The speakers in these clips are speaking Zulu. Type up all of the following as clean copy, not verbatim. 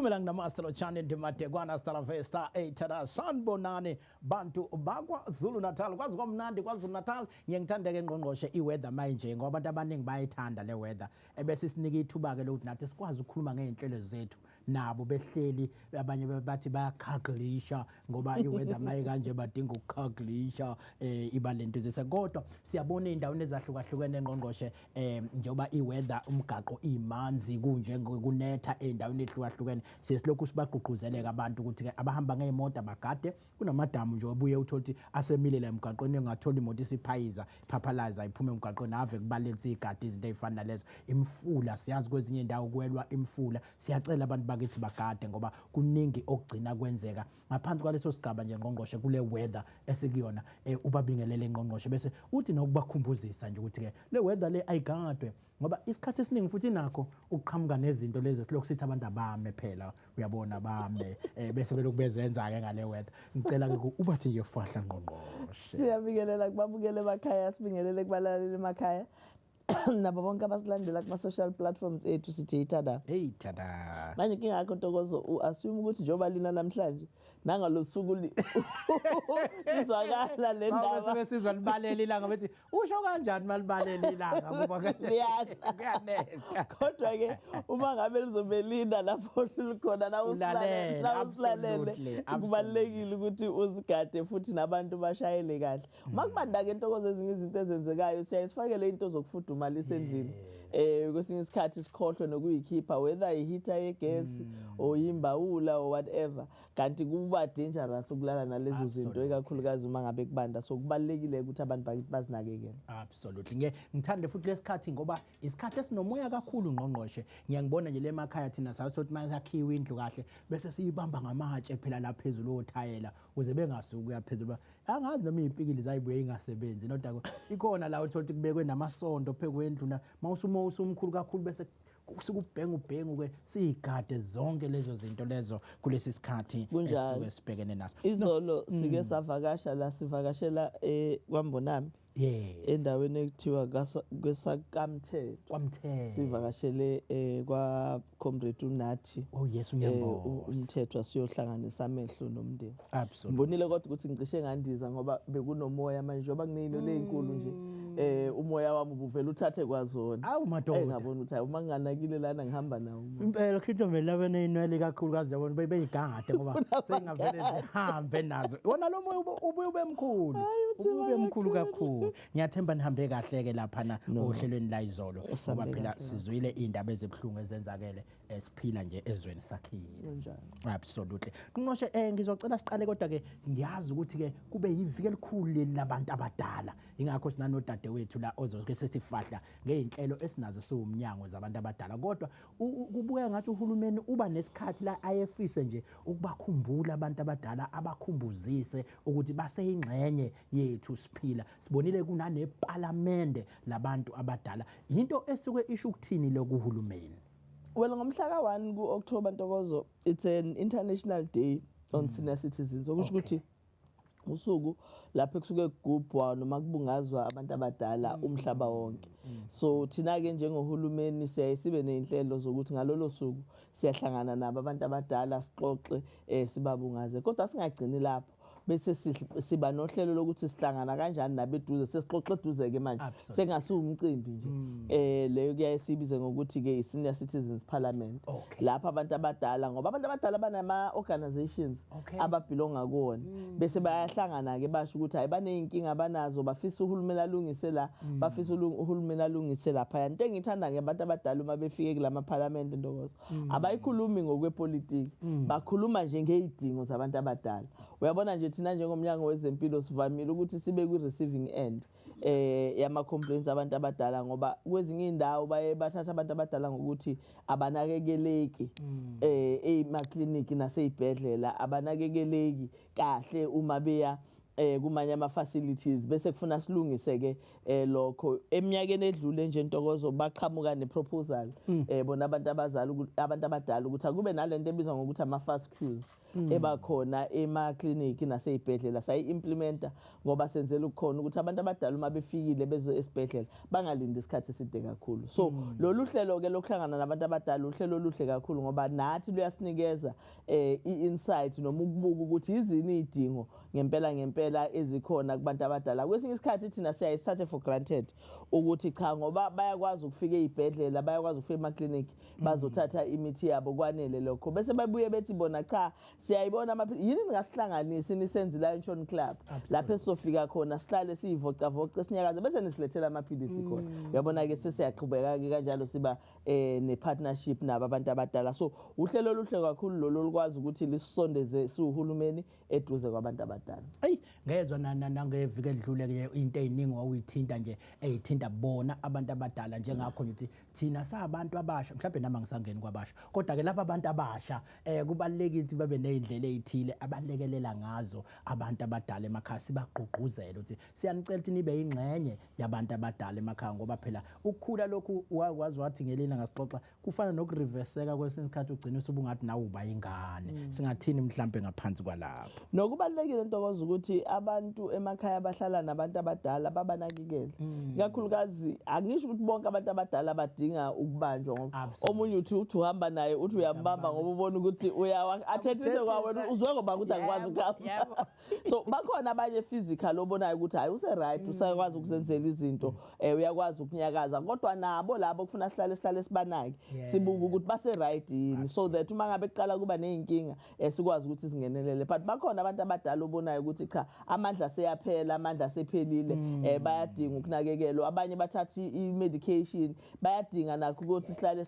Shumela ngamaster channel ndimadekwana Star Vesta ethada sanibonani bantu bakwa Zulu Natal kwazi kwamnandi kwaZulu Natal ngiyangithanda ke ngqongqoshe iweather manje ngoba abantu abaningi bayithanda le weather ebese sinika ithuba ke lokuthi nathi sikwazi ukukhuluma ngeinhlelo zethu nabo behleli abanye bathi bayakhaglisha ngoba iweather maye kanje badinga ukukhaglisha ibalento zese kodwa siyabona indawo ezahlukahlukene ngqongqoshe njoba iweather umgaqo imanzi kunje kunetha endaweni ehlukahlukene siyesilokhu sibagqugquzeleka abantu ukuthi ke abahamba ngeemoto bagade kunamadamu nje obuye uthothi asemile la emgaqweni engathola imoto isiphayiza phaphalaza iphume emgaqweni ave kubalekisa igadi izinto ezifana nalezo imfula siyazi kwezinye indawo kwelwa imfula siyacela abantu bakithi bagade ngoba kuningi okugcina kwenzeka ngaphansi kwaleso sigaba nje ngqongqoshe kule weather esikuyona ubabingelele ngqongqoshe bese uthi nokubakhumbuzisa nje ukuthi ke le weather le ayigadwe ngoba isikhathi esiningi futhi nakho ukuqhamuka nezinto lezi silokhu sithi abantu abame phela uyabona bame bese belokubezenza ke ngale weather ngicela ke ubathi nje fahla ngqongqoshe siyabingelela kubabukele emakhaya sibingelele kubalaleli emakhaya nabo bonke abasilandela kuma social platforms ethu sithi ithada manje kingakho Ntokozo assume ukuthi njoba lina namhlanje nangalosuku izwakala le ndaba bese sizwa libalela ilanga bethi usho kanjani malibalela ilanga ngoba kuyanetha kodwa ke uma ngabe lizobelinda lapho likhona nawusilalele kubalekile ukuthi uzigade futhi nabantu bashayele kahle makubanda ke Ntokozo ezinye izinto ezenzekayo siyayisifakele into zokufuduma lisendlini kwesinye isikhathi sikhohlwe nokuyikhipha whether ihita yegas or imbawula or whatever kanti kuba dangerous ukulala nalezo zinto ekakhulukazi uma ngabe kubanda so kubalekile ukuthi abantu bakithi bazinakekele absolutely ngithande futhi lesikhathi ngoba isikhathi esinomoya kakhulu ngqongqoshe ngiyangibona nje lemakhaya thina sasothi manje sakhiwe indlu kahle bese siyibamba ngamatshe phela la phezulu othayela uze bengasuki uyaphezulu angazi noma izipikili zayibuye ingasebenzi nodwa ikhona la uthothi kubekwe namasondo phekwendlu na mawusumo usumkhulu kakhulu bese ubhengu ke sigade zonke lezo zinto lezo kulesi sikhathi esisuke sibhekene naso izolo sike savakasha la sivakashela kwaMbonami endaweni ekuthiwa kwesakamthetho sivakashele kwa comrade uNathi umthetho asiyohlanganisa amehlo nomndeni ngibonile kodwa ukuthi ngicishe ngandiza ngoba bekunomoya manje njoba kuneyino lezinkulu nje umoya wami ubuvela uthathe kwazona awu madoda ngabona ukuthi uma nginganakile lana ngihamba nawo impela khitho vele beneyinwele kakhulukazi yabona beyigangade ngoba sengavele zihambe nazo wona lo moya ube mkhulu ube mkhulu kakhulu ngiyathemba nihambe kahle ke lapha na ohlelweni la izolo ngoba phela sizwile indaba ezebhlungu ezenzakele esiphila nje ezweni sakhile njalo absolutely ngqoshe ngizocela siqale kodwa ke ngiyazi ukuthi ke kube yiviki elikhulu labantu abadala ingakho sinanodade wethu la ozoke sesifahla ngeinhlelo esinazo siwumnyango zabantu abadala kodwa kubuya ngathi uhulumeni uba nesikhathi la ayefise nje ukubakhumbula abantu abadala abakhumbuzise ukuthi baseyingxenye yethu siphila sibonile kunane parliament labantu abadala into esuke isho ukuthini lokuhulumeni well ngomhla ka1 kuOctober Ntokozo it's an international day on senior citizens okusho ukuthi usuku lapho kusuke kugubhwa noma kubungazwa abantu abadala umhlaba wonke so thina ke njengohulumeni sibe nezinhlelo zokuthi ngalolo suku siyahlangana nabo abantu abadala sixoxe sibabungaze kodwa singagcini lapho bese siba nohlelo lokuthi sihlangana kanjani nabeduze sesixoxe eduze ke manje sengasiwumcimbi nje leyo kuyayisibize ngokuthi ke senior citizens parliament lapha abantu abadala ngoba abantu abadala banama organizations ababelonga kuona bese bayahlangana ke basho ukuthi hayi baneyinkinga abanazo bafisa uhulumeni alungise la bafisa uhulumeni alungise lapha into engithanda ngebantu abadala uma befike kulama parliament Ntokozo abayikhulumi ngokwepolitiki bakhuluma nje ngezidingo zabantu abadala uyabona nje thina njengomnyango wezempilo sivamile ukuthi sibe ku receiving end yama complaints abantu abadala ngoba kwezinye indawo baye bathatha abantu abadala ngokuthi abanakekeleki ema clinic nasezibhedlela abanakekeleki kahle uma beya kumanye ama-facilities bese kufuna silungise ke lokho eminyakeni edlule nje Ntokozo baqhamuka ne-proposal bona abantu abadala ukuthi akube nalento ebizwa ngokuthi ama-fast queues ebakhona ema-clinic nasey'bhedlela sayi-implementa ngoba senzela ukukhona ukuthi abantu abadala uma befikile bezo esibhedlela bangalindi isikhathi eside kakhulu so lolu hlelo-ke lokuhlangana nabantu abadala uhlelo oluhle kakhulu ngoba nathi luyasinikeza i-insight noma ukubuka ukuthi yizini iy'dingo ngempela ezikhona kubantu abadala kwesinye isikhathi thina siyayisithathe for granted ukuthi cha ngoba bayakwazi ukufika ey'bhedlela bayakwazi ukufika emaklinikhi bazothatha imithi yabo kwanele lokho bese babuye bethi bona cha siyayibona yini ningasihlanganisi nisenze la Intshon Club lapho esofika khona sihlale siyivocavoce sinyakaze bese nisilethela amaphilisi khona uyabona-ke sesiyaqhubeka-ke kanjalo siba ne-partnership nabo abantu abadala so uhlelo oluhle kakhulu lolu olukwazi ukuthi lisondeze siwuhulumeni eduze kwabantu abadala ngezwa nangeviki elidlule-ke into ey'ningi wawuyithinta nje ey'thinta bona abantu abadala njengakho nje ukuthi thina sabantu abasha mhlawumbe nama ngisangeni kwabasha kodwa-ke lapha abantu abasha kubalulekile ukuthi babe ney'ndlela ey'thile abalekelela ngazo abantu abadala emakhaya sibagqugquzele ukuthi siyanicela ukuthi nibe yingxenye yabantu abadala emakhaya ngoba phela ukukhula lokhu wakwazi wathi ngelina ngasixoxa kufana nokuriveseka kwesinye isikhathi ugcine usubungathi nawe uba yingane singathini mhlawumbe ngaphansi kwalapho nokubalulekile Ntokozo ukuthi abantu emakhaya abahlala nabantu abadala babanakekele ikakhulukazi angisho ukuthi bonke abantu abadala badinga ukubanjwa ngoba omunye uthi uhamba naye uthi uyambamba ngoba ubona ukuthi athethise kwa wena uzwe ngoba ukuthi akwazi ukuhamba so bakhona abanye physical obonayo ukuthi hayi use-right usakwazi ukusenzela izinto uyakwazi ukunyakaza kodwa nabo labo kufuna sihlale sibanake sibuka ukuthi base-right yini so that uma ngabe kuqala kuba ney'nkinga sikwazi ukuthi singenelele but bakhona abantu abadala obonayo ukuthi cha amandla seyaphela amandla asephelile bayadinga ukunakekelwa abanye bathatha i-medication bayadinga nakho ukuthi sihlale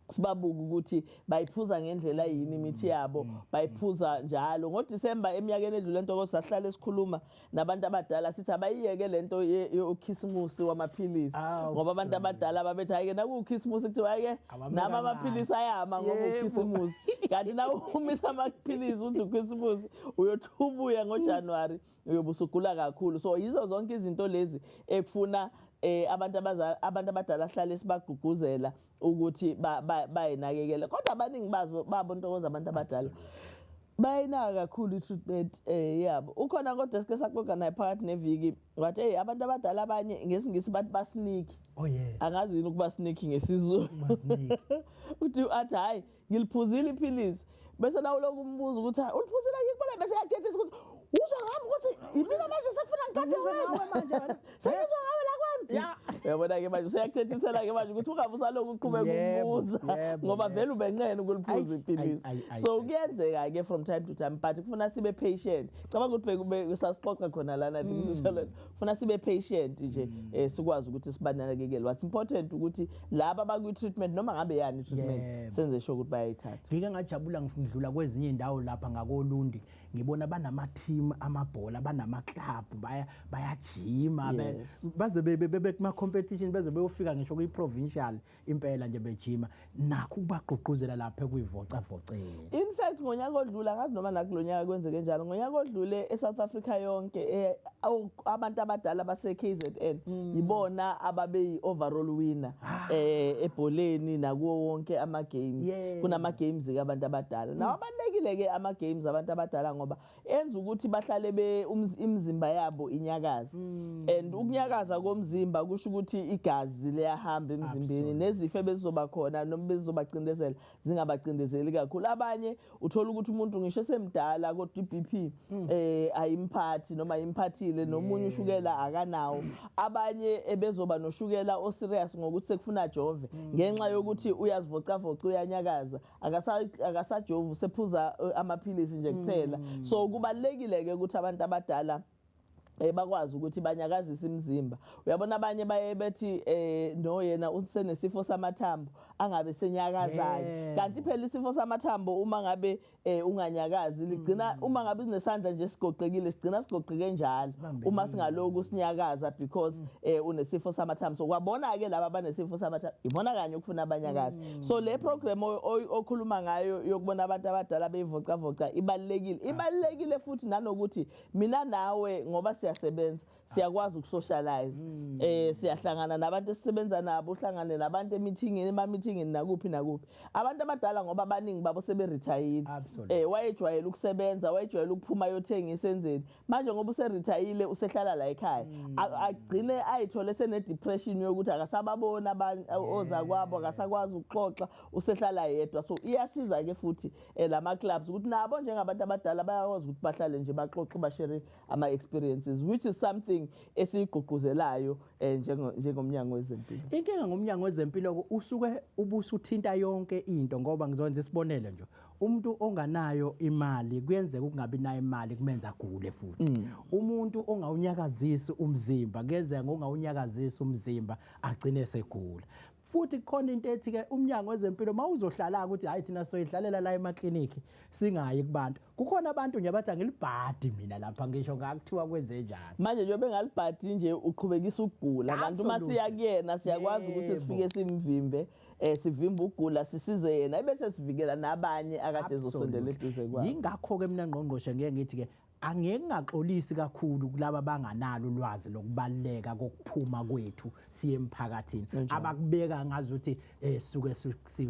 sibabuka ukuthi bayiphuza ngendlela yini imithi yabo bayiphuza njalo ngoDisemba eminyakeni edlule Ntokozo sasihlale sikhuluma nabantu abadala sithi abayiyeke lento yokhisimusi wamaphilisi ngoba abantu abadala babethi hayike nakukhisimusi kuthiwa hayike nama amaphilisi ayama ngoba ukhisimusi kanti nawe umisa amaphilisi uthi ukhisimusi uyothubuya ngoJanuary uyobusugula kakhulu so yizo zonke izinto lezi ekufuna abantu abadala sihlale sibagqugquzela ukuthi bayinakekele kodwa abaningi babo Ntokozo abantu abadala bayinaka kakhulu i-treatment yabo ukhona kodwa sike saxoxa naye phakathi neviki wathi abantu abadala abanye ngesingisi bathi basiniki angazi yini ukuba siniki ngesizulu uthi athi hayi ngiliphuzile iphilisi bese nawe lokhu umbuza ukuthi uliphuzile ngikubona bese yakuthethisa ukuthi uzwa ngami ukuthi imina manje sekufuna ngikade wena manje sengizwa ngawe la kwami uyabona-ke manje useyakuthethisela-ke manje ukuthi ungabe usalokhu uqhubeka umbuza ngoba vele ubenqene ukuliphuza iphilisi so kuyenzeka-ke from time to time but kufuna sibe patient cabanga ukuthi sasixoxa khona lana I think sisho kufuna sibe patient nje sikwazi ukuthi sibanakekele what's important ukuthi laba abakwi-treatment noma ngabe yani i-treatment senze sure ukuthi bayayithatha ngike ngajabula ngidlula kwezinye indawo lapha ngakolundi ngibona banama-team amabhola banama-club bayajima baze bebe kuma-competition beze beyofika ngisho kwi-provincial impela nje bejima nakho ukubagqugquzela lapha ekuyivocavoceni in fact ngonyaka odlula ngazi noma nakulo nyaka kwenzeke njalo ngonyaka odlule eSouth Africa yonke abantu abadala base-KZN yibona ababeyi-overall winner ebholeni nakuwo wonke ama-games kunama-games-ke abantu abadala nawo abalulekile-ke ama-games abantu abadala ngoba enza ukuthi bahlale imizimba yabo inyakaza and ukunyakaza komzimba kusho ukuthi igazi liyahamba emzimbeni nezifo ebezizoba khona noma bezizobacindezela zingabacindezeli kakhulu abanye uthola ukuthi umuntu ngisho esemdala kodwa i-BP ayimphathi noma imphathile nomunye ushukela akanawo abanye ebezoba noshukela oserious ngokuthi sekufuna jove ngenxa yokuthi uyazivocavoca uyanyakaza akasajovu sephuza amaphilisi nje kuphela so kubalekile ke ukuthi abantu abadala bakwazi ukuthi banyakazise imizimba. Uyabona abanye baye bethi no yena usenesifo samathambo angabe senyakazayo, kanti phela isifo samathambo uma ngabe unganyakazi ligcina, uma ngabe unesandla nje sigoqekile sigcina sigoqeke njalo uma singaloku sinyakaza because unesifo samathambo. So kwabona ke laba abanesifo samathambo ibona kanye ukufuna abanyakazi. So le program okhuluma ngayo yokubona abantu abadala beyivocavoca ibalekile futhi nanokuthi mina nawe ngoba siyasebenza siyakwazi ukusocialize, siyahlangana nabantu esisebenza nabo, uhlangane nabantu ema-meetingini nakuphi abantu abadala ngoba abaningi babo sebe-retire, wayejwayele ukusebenza, wayejwayele ukuphuma yothengisa enzeni, manje ngoba useretayile usehlala la ekhaya agcine ayithole sene-depression yokuthi akasababona ozakwabo, akasakwazi ukuxoxa, usehlala yedwa. So iyasiza-ke futhi lama-clubs ukuthi nabo njengabantu abadala bayakwazi ukuthi bahlale nje baxoxe bashare ama-experiences, which is something esiyigqugquzelayo njengomnyango wezempilo. Inkinga ngomnyango wezempilo usuke ubusuthinta yonke into, ngoba ngizokwenza isibonelo nje, umuntu onganayo imali kuyenzeka ukungabi nayo imali kumenza agule futhi. Umuntu ongawunyakazisi umzimba kuyenzeka ngongawunyakazisi umzimba agcine segula. Futhi khona into ethi ke umnyango wezempilo mawuzohlala ukuthi hayi thina soyidlalela la emakliniki singayi kubantu, kukhona abantu nje abathi angilibhadi mina lapha ngisho ngakuthiwa kwenze njani. Manje nje bengalibhadi nje uqhubekisa ukugula, kanti uma siya kuyena siyakwazi ukuthi sifike simvimbe, sivimba ukugula sisize yena ebese sivikela nabanye akade ezosondela eduze kwakhe. Yingakho ke mina ngqongqoshe ngeke ngithi ke angeke ngaxolisi kakhulu kulabo abanganalo ulwazi lokubaleka kokuphuma kwethu siye emphakathini, abakubeka ngazuthi suke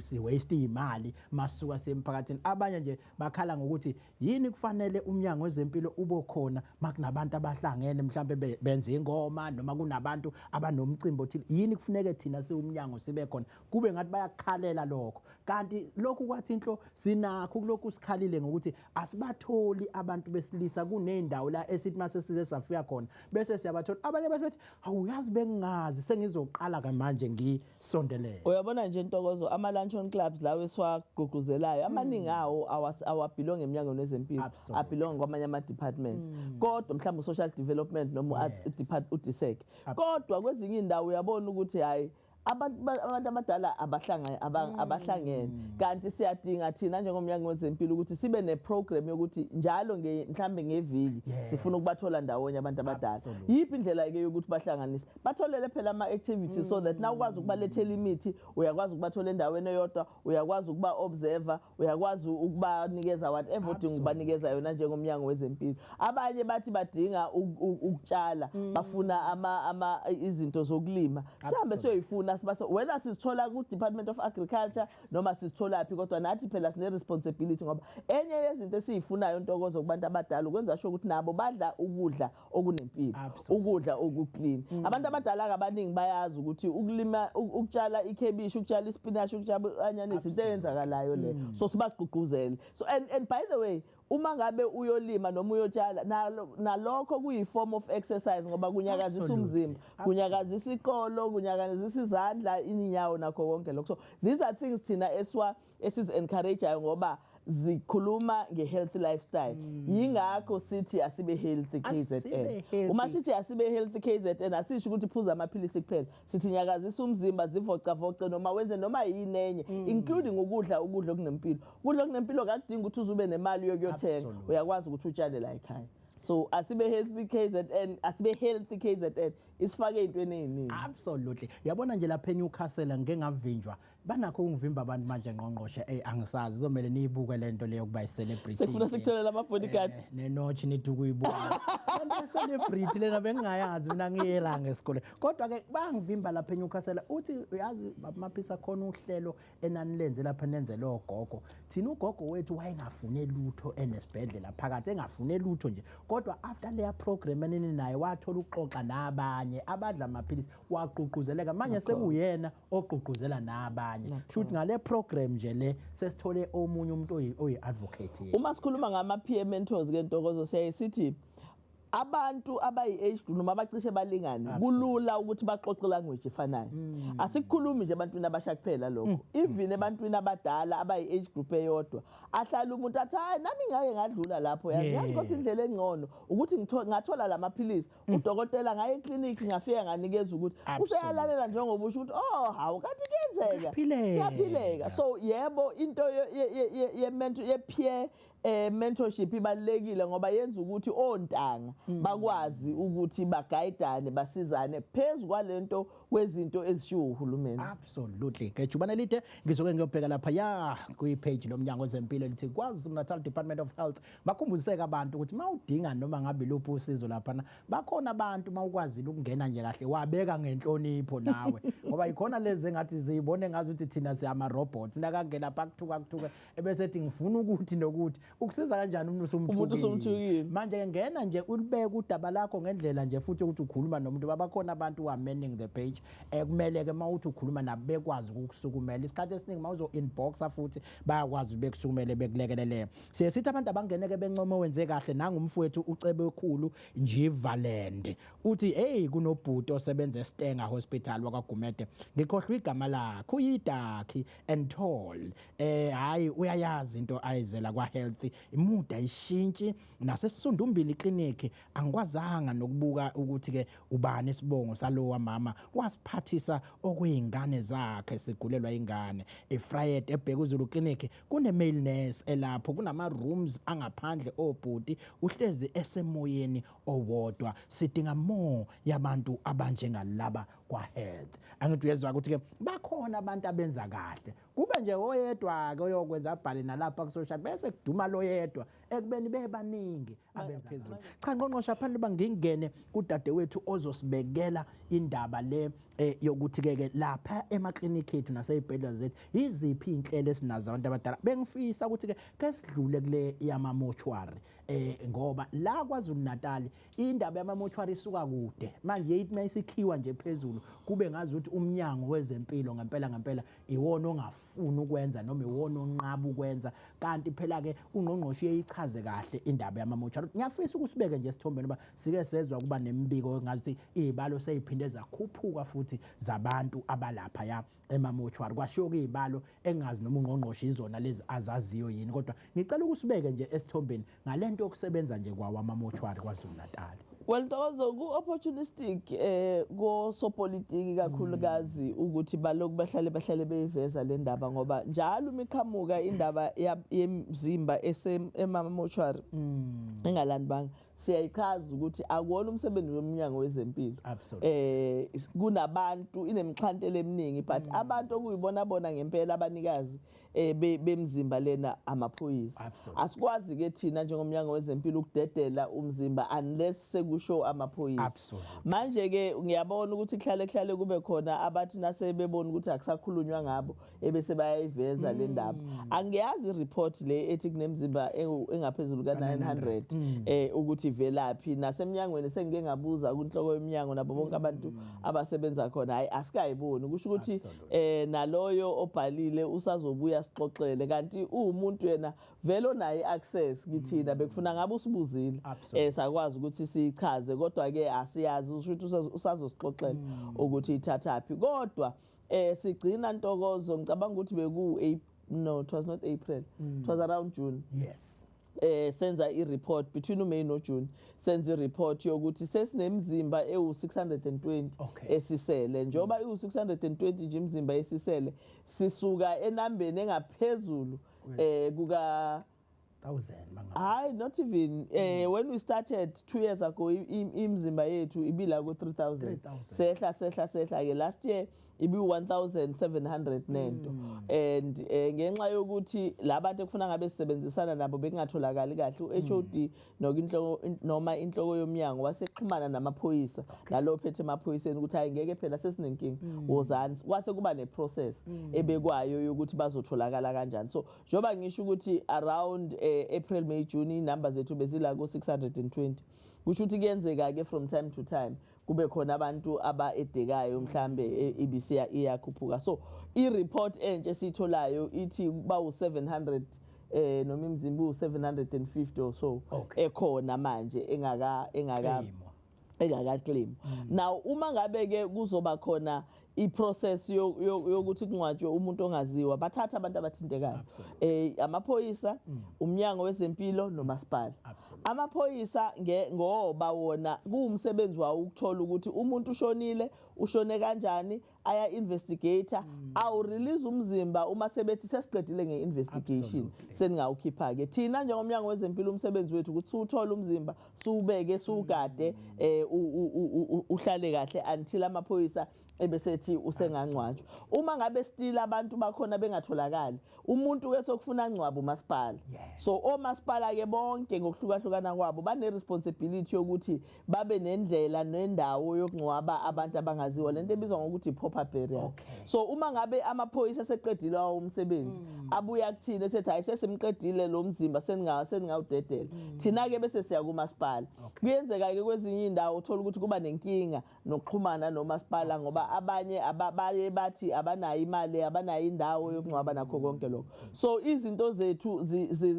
si waste imali masuka siye emphakathini. Abanye nje bakhala ngokuthi yini kufanele umnyango wezempilo ube khona makunabantu abahlangene mhlambe benze ingoma noma kunabantu abanomcimbi othile, yini kufuneke thina siwumnyango sibe khona. Kube ngathi bayakhalela lokho, kanti lokhu kwathi inhlo sinakho kulokhu sikhalile ngokuthi asibatholi abantu besilisa kunendawo la esithi mase size safika khona bese siyabathola. Abanye bathi awuyazi bengazi sengizoqala manje ngisondelele. Uyabona nje Ntokozo, ama luncheon clubs lawo esiwagqugquzelayo amaningi awo awabelong emnyangweni wezempilo, abelong kwamanye ama departments, kodwa mhlawumbe social development noma uDisek, kodwa kwezinye indawo uyabona ukuthi hayi abantu abadala abahlangene, kanti siyadinga thina njengomnyango wezempilo ukuthi sibe neprogram yokuthi njalo mhlambe ngeviki sifuna ukubathola ndawonye abantu abadala. Yiphi indlela ke yokuthi bahlanganise batholele phela ama activities so that now ukwazi ukubalethela imithi, uyakwazi ukubathola endaweni eyodwa, uyakwazi ukuba observer, uyakwazi ukubanikeza whatever udinga ukubanikeza yona njengomnyango wezempilo. Abanye bathi badinga ukutshala, bafuna izinto zokulima, sihambe siyoyifuna whether sisithola ku Department of Agriculture noma sisithola phi, kodwa nathi phela sine responsibility ngoba enye yezinto esiyifunayo Ntokozo kubantu abadala ukwenza sure ukuthi nabo badla ukudla okunempilo, ukudla okuclean. Abantu abadala abaningi bayazi ukuthi ukulima, ukutshala ikhebishi, ukutshala ispinach, ukutshala anyanisi into eyenzakalayo le, so sibagqugquzele. So and by the way, uma ngabe uyolima noma uyotshala nalokho kuyiform of exercise ngoba kunyakazisa umzimba, kunyakazisa iqolo, kunyakazisa izandla, inyawo nakho konke lokho. So these are things thina encourage ngoba zikhuluma nge-healthy lifestyle. Yingakho sithi asibe healthy KZN. Uma sithi asibe healthy KZN asisho ukuthi phuza amaphilisi kuphela, sithi nyakazisa umzimba, zivocavoce noma wenze noma yini enye, including ukudla okunempilo. Ukudla okunempilo akudingi ukuthi uzube nemali yokuyothenga, uyakwazi ukuthi utshale la ekhaya. So asibe healthy KZN isifake ezintweni eziningi. Absolutely. Yabona nje lapha eNewcastle ngeke ngavinjwa banakho ukuvimba abantu manje ngqongqoshe angisazi izomela niyibuke lento leyo kuba i-celebrity. Sekufuna sikutholela ama bodyguards nenotch nithi ukuyibuka. Kanti celebrity lena bengingayazi mina ngiyela ngesikole. Kodwa ke bangivimba lapha eNewcastle uthi uyazi maphisa khona uhlelo enani lenze lapha nenze lo gogo. Thina ugogo wethu wayengafune lutho enesibhedlela phakathi, engafune lutho nje. Kodwa after leya program enini naye wathola ukuxoxa nabanye abadla amaphilisi, wagqugquzeleka manje sekuyena ogqugquzela nabanye. Shoot ngale program nje le sesithole omunye umuntu oyi advocate. Uma sikhuluma ngama peer mentors ke Ntokozo siyayisithi abantu abayi-age group noma abacishe balingane kulula ukuthi baxoxe language efanayo asikukhulumi nje ebantwini abasha kuphela lokho even ebantwini abadala abayi-age group eyodwa ahlala umuntu athi hayi nami ngake ngadlula lapho yazi kodwa indlela engcono ukuthi ngathola lamaphilisi udokotela ngaye eclinic ngafika nganikeza ukuthi useyalalela njengoba usho ukuthi oh hawu kanti kuyenzeka kuyaphileka so yebo into ye peer mentorship ibalekile ngoba yenza ukuthi ontanga bakwazi ukuthi bagayidane basizane phezulu kwalento kwezinto ezishiwo uhulumeni. Absolutely. Ke jubana lite ngizoke ngiyobheka lapha ya kwi-page lomnyango wezempilo lithi KwaZulu-Natal Department of Health bakhumbuzeka abantu ukuthi mawudinga noma ngabe luphi usizo lapha bakhona abantu mawukwazile ukungena nje kahle wabeka ngenhlonipho nawe ngoba ikhona lezi engathi zibone ngazi ukuthi thina siyama robot nakangena phakuthuka ebese ethi ngifuna ukuthi nokuthi ukusiza kanjani umuntu usumthukile manje ngena nje ulibeke udaba lakho ngendlela nje futhi ukuthi ukhuluma nomuntu babakhona abantu who are manning the page kumele ke mawuthi ukhuluma nabo bekwazi ukusukumela isikhathi esiningi mawuzo inboxa futhi bayakwazi bekusukumele bekulekelele sithi abantu abangeneke bencoma wenze kahle nangumfowethu ucebe okhulu nje Valende uthi hey kunobhuti osebenza eStenga Hospital wakwaGumede ngikhohlwa igama lakhe uyidakhi and tall hayi uyayazi into ayizela kwa health imuda ishintshi nasesundumbili clinic angikwazanga nokubuka ukuthi ke ubani isibongo salowa mama wasiphathisa okuyingane zakhe sigulelwa ingane eFriday eBhekuzulu clinic kune male nurse elapho kunama rooms angaphandle obhuti uhlezi esemoyeni owodwa sidinga more yabantu abanjengalaba kwa health angithi uyezwa ukuthi ke bakhona abantu abenza kahle kube nje oyedwa ke oyokwenza abhale nalapha ku social bese kuduma lo yedwa ekubeni bebaningi abenza phezulu cha ngqongqosha phandle bangingene kudadewethu ozosibekela indaba le yokuthi ke lapha emaklinikhi ethu naseyibhedlela zethu iziphi inhlelo esinazo abantu abadala bengifisa ukuthi ke sidlule kule yama mortuary ngoba la KwaZulu-Natal indaba yama mortuary isuka kude manje yithi mayisikhiwa nje phezulu kube ngazi ukuthi umnyango wezempilo ngempela iwona ongafuni ukwenza noma iwona onqaba ukwenza kanti phela ke ungqongqoshe uyichaze kahle indaba yama mortuary ngiyafisa ukusibeke nje esithombeni ngoba sike sezwe kuba nemibiko ngathi izibalo seyiphinde zakhuphuka futhi zabantu abalapha ya emamochwari kwashiyo kuyibalo engazi noma ungqongqoshe izona lezi azaziyo yini kodwa ngicela ukusibeke nje esithombeni ngalento yokusebenza nje kwawo amamochwari KwaZulu-Natal. Well Ntokozo ku opportunistic go sopolitiki kakhulukazi ukuthi baloku bahlale beyiveza le ndaba ngoba njalo imiqhamuka indaba yemzimba emamochwari engalandibanga siyayichaza ukuthi akuwona umsebenzi womnyango wezempilo kunabantu inemixhantelo eminingi but abantu okuyibona ngempela abanikazi bemzimba lena amaphoyisa asikwazi ke thina njengomnyango wezempilo ukudedela umzimba unless sekusho amaphoyisa manje ke ngiyabona ukuthi kuhlale kube khona abathi nase bebona ukuthi akusakhulunywa ngabo ebese bayayiveza le ndaba angiyazi report le ethi kunemzimba engaphezulu ka900 ukuthi velaphi nasemnyangweni sengike ngabuza kunhloko yomnyango nabo bonke abantu abasebenza khona hayi asikayiboni kusho ukuthi naloyo obhalile usazobuya sixoxele kanti umuntu yena velo naye access kithina bekufuna ngabe usibuzile sakwazi ukuthi sichaze kodwa ke asiyazi ukuthi usazosixoxela ukuthi ithathaphi kodwa sigcina Ntokozo ngicabanga ukuthi no it was not April it was around June senza i-report between May no June senza i-report yokuthi sesinemzimba ewu620 esisele njoba iwu620 nje imzimba esisele sisuka enambeni engaphezulu kuka 1000 not even when we started 2 years ago imzimba yethu ibila ku 3000 sehla ke last year ibi 1700 nento and ngenxa yokuthi labantu ekufuna ngabe sisebenzisana nabo bekungatholakali kahle uHOD noma inhloko yomnyango wasexhumana namaphoyisa nalo phethe emaphoyiseni ukuthi hayi ngeke phela sesinenkingi wozani kwase kuba neprocess ebekwayo yokuthi bazotholakala kanjani so njoba ngisho ukuthi around April May June inamba zethu bezila ku 620 kusho ukuthi kuyenzeka ke from time to time kube khona abantu abaedekayo mhlambe ibisiya iyakhuphuka so i report entshe sitholayo ithi kuba u700 noma imizimba u750 or so Okay. ekhona manje engaka claim. Now uma ngabe ke kuzoba khona iprocess yokuthi kungcwatshwe umuntu ongaziwa bathatha abantu abathintekayo amaphoyisa umnyango wezempilo nomasipala. Amaphoyisa ngoba wona kuumsebenzi wawo ukuthola ukuthi umuntu ushone kanjani aya investigator awu release umzimba uma sebethi sesiqedile ngeinvestigation seningawukhipha ke thina njengomnyango wezempilo umsebenzi wethu ukuthi uthola umzimba siubeke siugade uhlale kahle until amaphoyisa ebesethi usengangcwatshwa. Uma ngabe still abantu bakhona bengatholakali umuntu ke sokufuna ngcwabo umasipala. So omasipala ke bonke ngokuhlukahlukana kwabo bane responsibility yokuthi babe nendlela nendawo yokungcwaba abantu abangaziwa lento ebizwa ngokuthi proper burial. So uma ngabe amaphoyisa seqedile umsebenzi abuya kuthina esethi hayi sesimqedile lo mzimba seningawudedela thina ke bese siya kumasipala. Kuyenzeka ke kwezinye indawo uthola ukuthi kuba nenkinga nokuxhumana nomasipala ngoba abanye ababaye bathi abanayo imali abanayo indawo yokungcwaba nakho konke lokho. So izinto zethu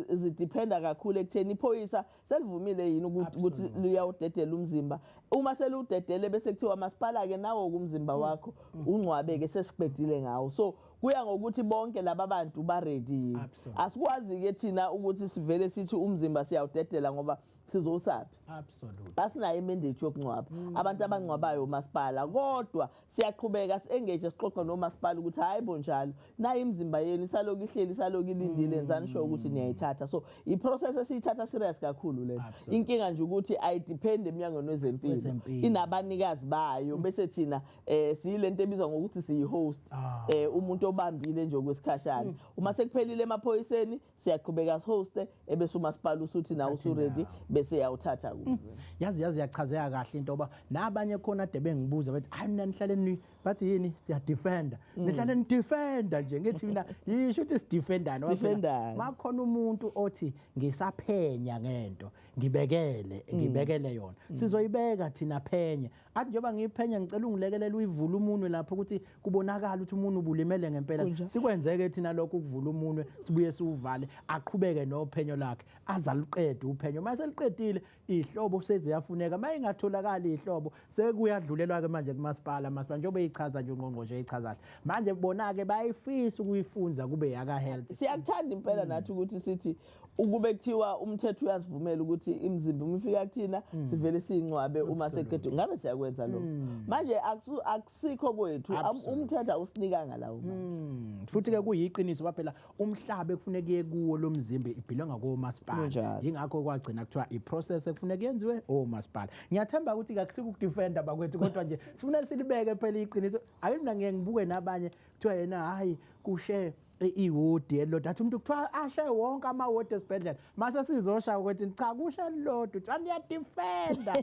zidependa kakhulu ekutheni iphoyisa selivumile yini ukuthi liyawudedela umzimba. Uma seludedele bese kuthiwa masipala ke nawo kumzimba wakho ungcwabe ke sesiqedile ngawo. So kuya ngokuthi bonke laba bantu ba ready. Asikwazi ke thina ukuthi sivele sithi umzimba siyawudedela ngoba sizosaphi. Absolutely. Asinayo imendate yokungcwaba. Abantu abangcwabayo umasipala kodwa siyaqhubeka engage sixoxa nomasipala ukuthi hayibo njalo nayi imizimba yenu isaloku ihleli isaloku ilindile enzani sho ukuthi niyayithatha. So iprocess esiyithatha serious kakhulu le. Inkinga nje ukuthi ayidepend eminyangweni wezempilo. Inabanikazi bayo bese thina siyilento ebizwa ngokuthi siyihost umuntu obambile nje okwesikhashana. Uma sekuphelile emaphoyiseni siyaqhubeka sihoste ebese umasipala usuthi na usu ready bese yawuthatha kuze. Yazi yachazeka kahle into oba nabanye khona ade bengibuza bathi hayi mina nihlale bathi yini siya defender nihlale ni defender nje ngithi mina yisho ukuthi si defender makhona umuntu othi ngisaphenya ngento ngibekele yona sizoyibeka thina phenye athi njoba ngiphenya ngicela ungilekelela uyivula umunwe lapho ukuthi kubonakala ukuthi umuntu ubulimele ngempela sikwenzeke thina lokho ukuvula umunwe sibuye siuvale aqhubeke nophenyo lakhe azaluqede uphenyo mase liqedile ihlobo seziyafuneka mayingatholakala ihlobo sekuyadlulelwa ke manje kumasipala njoba eyichaza nje ungqongqoshe eyichazayo manje bona ke bayifisa ukuyifunza kube yaka health. Siyakuthanda impela nathi ukuthi sithi ukube kuthiwa umthetho uyasivumela ukuthi imizimba umifika kuthina sivele singcwabe uma seqedwe ngabe siyakwenza lokho. Manje akusikho kwethu umthetho awusinikanga lawo manje. Futhi ke kuyiqiniso phela umhlaba ekufuneka iye kuwo lo mzimba ibhilonga komasipala. Yingakho kwagcina kuthiwa iprocess ekufuneka yenziwe omasipala. Ngiyathemba ukuthi akusiko ukudefenda bakwethu kodwa nje sifuna silibeke phela iqiniso. Hayi mina ngeke ngibuke nabanye kuthiwa yena hayi kushe iwodi elodwa athi umuntu kuthiwa ashe wonke amawodi esibhedlela mase sizosha ukuthi cha kusha lodwa uthi aniya defender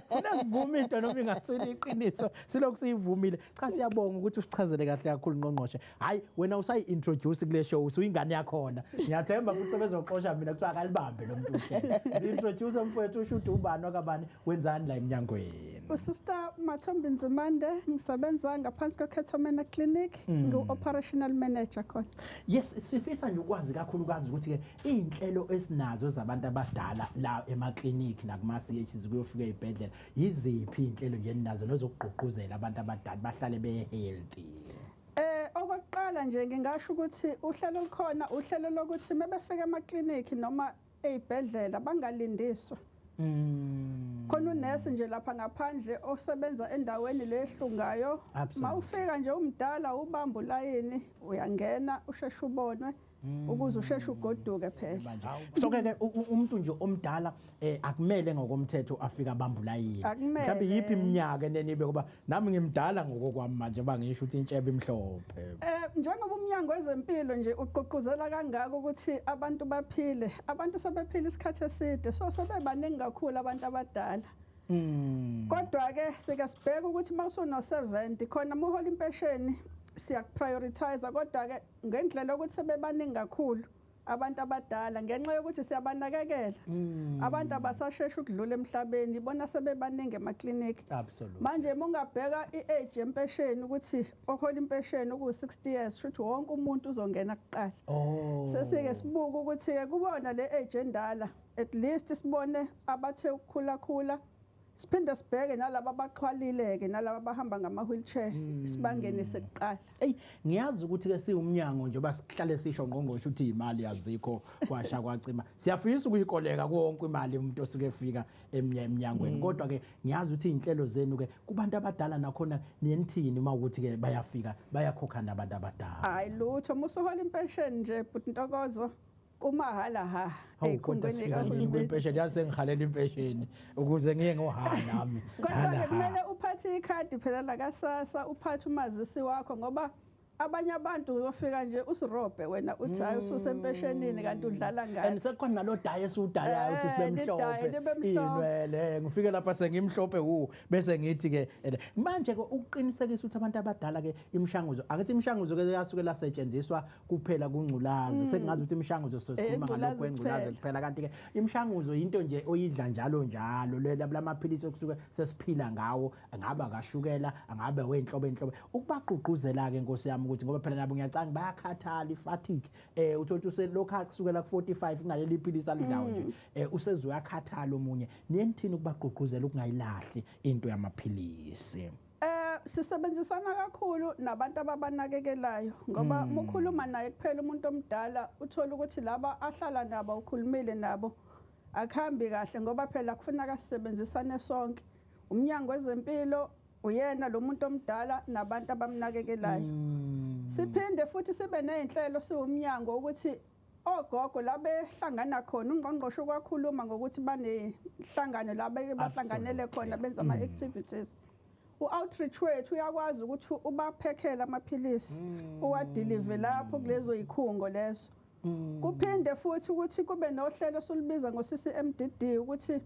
kunezivuma into noma ingasile iqiniso silokhu siyivumile cha siyabonga ukuthi usichazele kahle kakhulu ngqongqoshe hayi wena usayi introduce kule show usuyingane yakhona ngiyathemba futhi sebezoxosha mina kuthiwa akalibambe lo muntu uhle introduce mfowethu usho ukuthi ubani wakabani wenzani la eminyangweni. Usister Mathombi Nzimande ngisebenza ngaphansi kweKhethomena Clinic ngu-operational manager khona. Yes sifisa nje ukwazi kakhulukazi ukuthi ke inhlelo esinazo zabantu abadala la emaklinikhi nakuma CHs kuyofika ezibhedlela yiziphi inhlelo nje ninazo nozokugqugquzela abantu abadala bahlale be healthy. Okokuqala nje ngingasho ukuthi uhlelo likhona uhlelo lokuthi mebefika emaklinikhi noma ezibhedlela bangalindiswa. Khona unesi nje lapha ngaphandle osebenza endaweni lehlungayo mawufika nje umdala ubamba ulayini uyangena usheshe ubonwe ukuze usheshe ugoduke phela. So ke umuntu nje omdala akumele ngokomthetho afika abamba ulayini mhlawumbe yipi iminyaka enenibe kuba nami ngimdala ngokokwami manje bangisho ukuthi intshebe imhlophe. Njengoba umnyango wezempilo nje uqoquzela kangaka ukuthi abantu baphile abantu sebephila isikhathi eside so sebebaningi kakhulu abantu abadala. Kodwa ke sike sibheke ukuthi mawusuno 70 khona muhola impesheni siyakuprioritize kodwa ke ngendlela ukuthi sebebaningi kakhulu abantu abadala ngenxa yokuthi siyabanakekela abantu abasasheshe ukudlula emhlabeni ibona sebebaningi emaklinikhi Absolutely. manje mungabheka i-age yempesheni ukuthi ohola impesheni ku-60 years futhi wonke umuntu uzongena kuqala Oh. sesike sibuka ukuthi-ke kubona le age endala at least sibone abathe ukukhulakhula siphinde sibheke nalabo abaxhwalile-ke nalabo abahamba ngama-wheelchair sibangenise kuqala Ey ngiyazi ukuthi ke siwumnyango njengoba sihlale sisho ngqongqosho ukuthi imali azikho kwasha kwacima siyafisa ukuyikoleka konke imali umuntu osuke efika eminyangweni kodwa ke ngiyazi ukuthi inhlelo zenu ke kubantu abadala nakhona niyenithini mawukuthi ke bayafika bayakhokha nabantu abadala hayi lutho musuhola impesheni nje but Ntokozo kumahala ha ey'khungweni kahulumeni impesheni yasengihalela impesheni ukuze ngiye ngoha nami kodwa-ke kumele uphathe ikhadi phela lakasasa uphathe umazisi wakho ngoba abanye abantu uyofika nje usirobhe wena uthi hayi usempeshenini kanti udlala and ngathi sekhona nalo daye esiwudalayo ukuthi sibe nidaye nibe mhlophe mhlophe. inwele ngifike lapha sengimhlophe bese ngithi ke manje ke ukuqinisekisa ukuthi abantu abadala ke imishanguzo akithi imishanguzo ke yasuke lasetshenziswa kuphela kungculazi sekungazi ukuthi imishanguzo sosikhuluma ngalokho kwengculazi kuphela kanti ke imishanguzo into nje oyidla njalo lamaphilisi okusuke sesiphila ngawo angaba kashukela angabe wenhlobo ukubagqugquzela ke Nkosi yami ukuthi ngoba phela nabo ngiyacanga bayakhathala ifatigue uthola uselokhu akusukela ku45 kunaleli philisi alidlawo nje usezuyakhathala omunye niyenithini ukubagqugquzela ukungayilahli into yamaphilisi sisebenzisana kakhulu nabantu ababanakekelayo ngoba mukhuluma naye kuphela umuntu omdala uthola ukuthi laba ahlala nabo ukhulumile nabo akuhambi kahle ngoba phela kufuneka sisebenzisane sonke umnyango wezempilo uyena lo muntu omdala nabantu abamnakekelayo siphinde futhi sibe nezinhlelo siwumnyango ukuthi ogogo labehlangana khona ungqongqosho kwakhuluma ngokuthi banehlangano labe bahlanganele khona benza ama activities u-outreach wethu uyakwazi ukuthi ubaphekhela amaphilisi uwadeliver lapho kulezo ikhungo lezo kuphinde futhi ukuthi kube nohlelo solibiza ngo-CCMDD ukuthi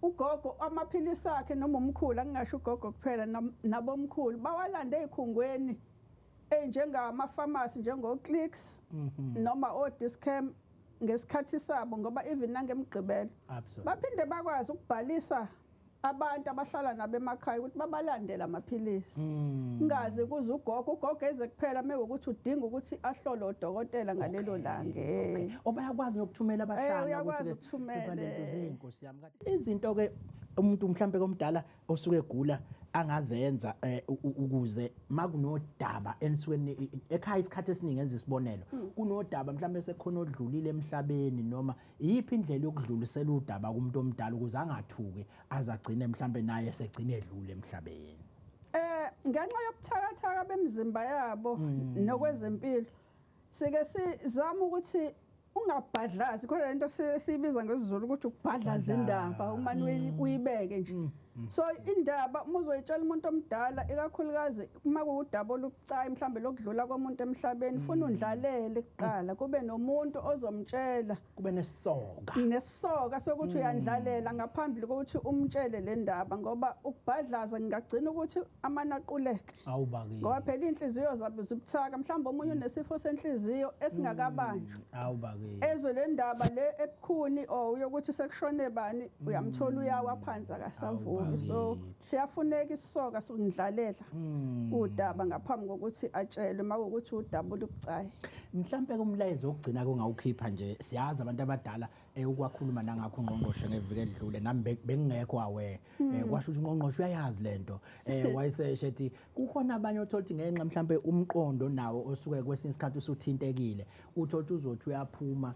ugogo amaphilisi akhe noma umkhulu angingasho ugogo kuphela nabomkhulu bawalanda ezikhungweni enjengama-pharmacy njengo-Clicks noma o-Dischem ngesikhathi sabo ngoba even nangemgqibelo baphinde bakwazi ukubhalisa abantu abahlala nabo emakhaya ukuthi babalandele amaphilisi ungaze kuze ugogo eze kuphela mekuthi udinga ukuthi ahlole udokotela ngalelo langa obayakwazi nokuthumela abahlala uyakwazi ukuthumela Nkosi yami izinto ke umuntu mhlambe komdala osuke egula angazenza ukuze makunodaba ensukwini ekhaya isikhathi esiningi enza isibonelo kunodaba mhlambe sekhona odlulile emhlabeni noma iyiphi indlela yokudlulisela udaba kumuntu omdala ukuze angathuki azagcine mhlambe naye segcine edlule emhlabeni ngenxa yobuthakathaka bemizimba yabo nokwezempilo sike sizama ukuthi ungabhadlazi khona lento siyibiza ngesiZulu ukuthi ukubhadlaza indaba umani uyibeke nje so indaba uzoyitshela umuntu omdala ikakhulukazi uma kuwudaba olubucayi mhlambe lokudlula komuntu emhlabeni ufuna undlalele kuqala kube nomuntu ozomtshela kube nesoka sokuthi uyandlalela ngaphambi kokuthi umtshele le ndaba ngoba ukubhadlaza ngingagcina ukuthi amana aquleke awubaki ngoba phela inhliziyo zabo zibuthaka mhlambe omunye unesifo senhliziyo esingakabanjwa awubaki ezwe le ndaba le ebukhuni uyokuthi sekushone bani uyamthola uyawa phansi akasavuki so siyafuneka isisoka sokundlalela udaba ngaphambi kokuthi atshelwe makuthi udaba olubucayi mhlambe kumlayezo okugcina kungawukhipha nje siyazi abantu abadala ukwakhuluma nangakho ungqongqoshe ngeviki edlule nami bengingekho awe kwasho ukuthi ungqongqoshe uyayazi lento wayeseshe ethi kukhona abanye othola ukuthi ngenxa mhlambe umqondo nawo osuke kwesinye isikhathi usuthintekile uthola ukuthi uzothi uyaphuma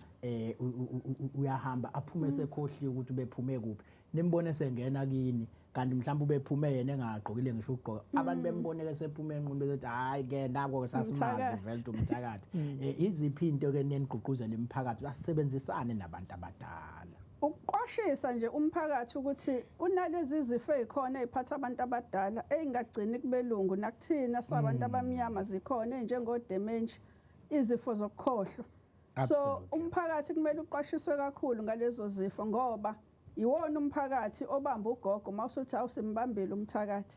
uyahamba aphume sekhohliwe ukuthi bephume kuphi nimbone sengena kini kanti mhlawumbe ubephume yena engagqokile ngisho ukugqoka abantu bemboneke sephume enqondo bethi hayi ke nabo ke sasimazi vele umthakathi iziphi into ke nenigqugquzela imiphakathi asebenzisane nabantu abadala ukuqwashisa nje umphakathi ukuthi kunalezi zifo ezikhona eziphatha abantu abadala engagcini kubelungu nakuthina sabantu abamnyama zikhona njengo dementia izifo zokukhohlwa so umphakathi kumele uqwashiswe kakhulu ngalezo zifo ngoba iwona umphakathi obamba ugogo mawusuthi awusimbambile umthakathi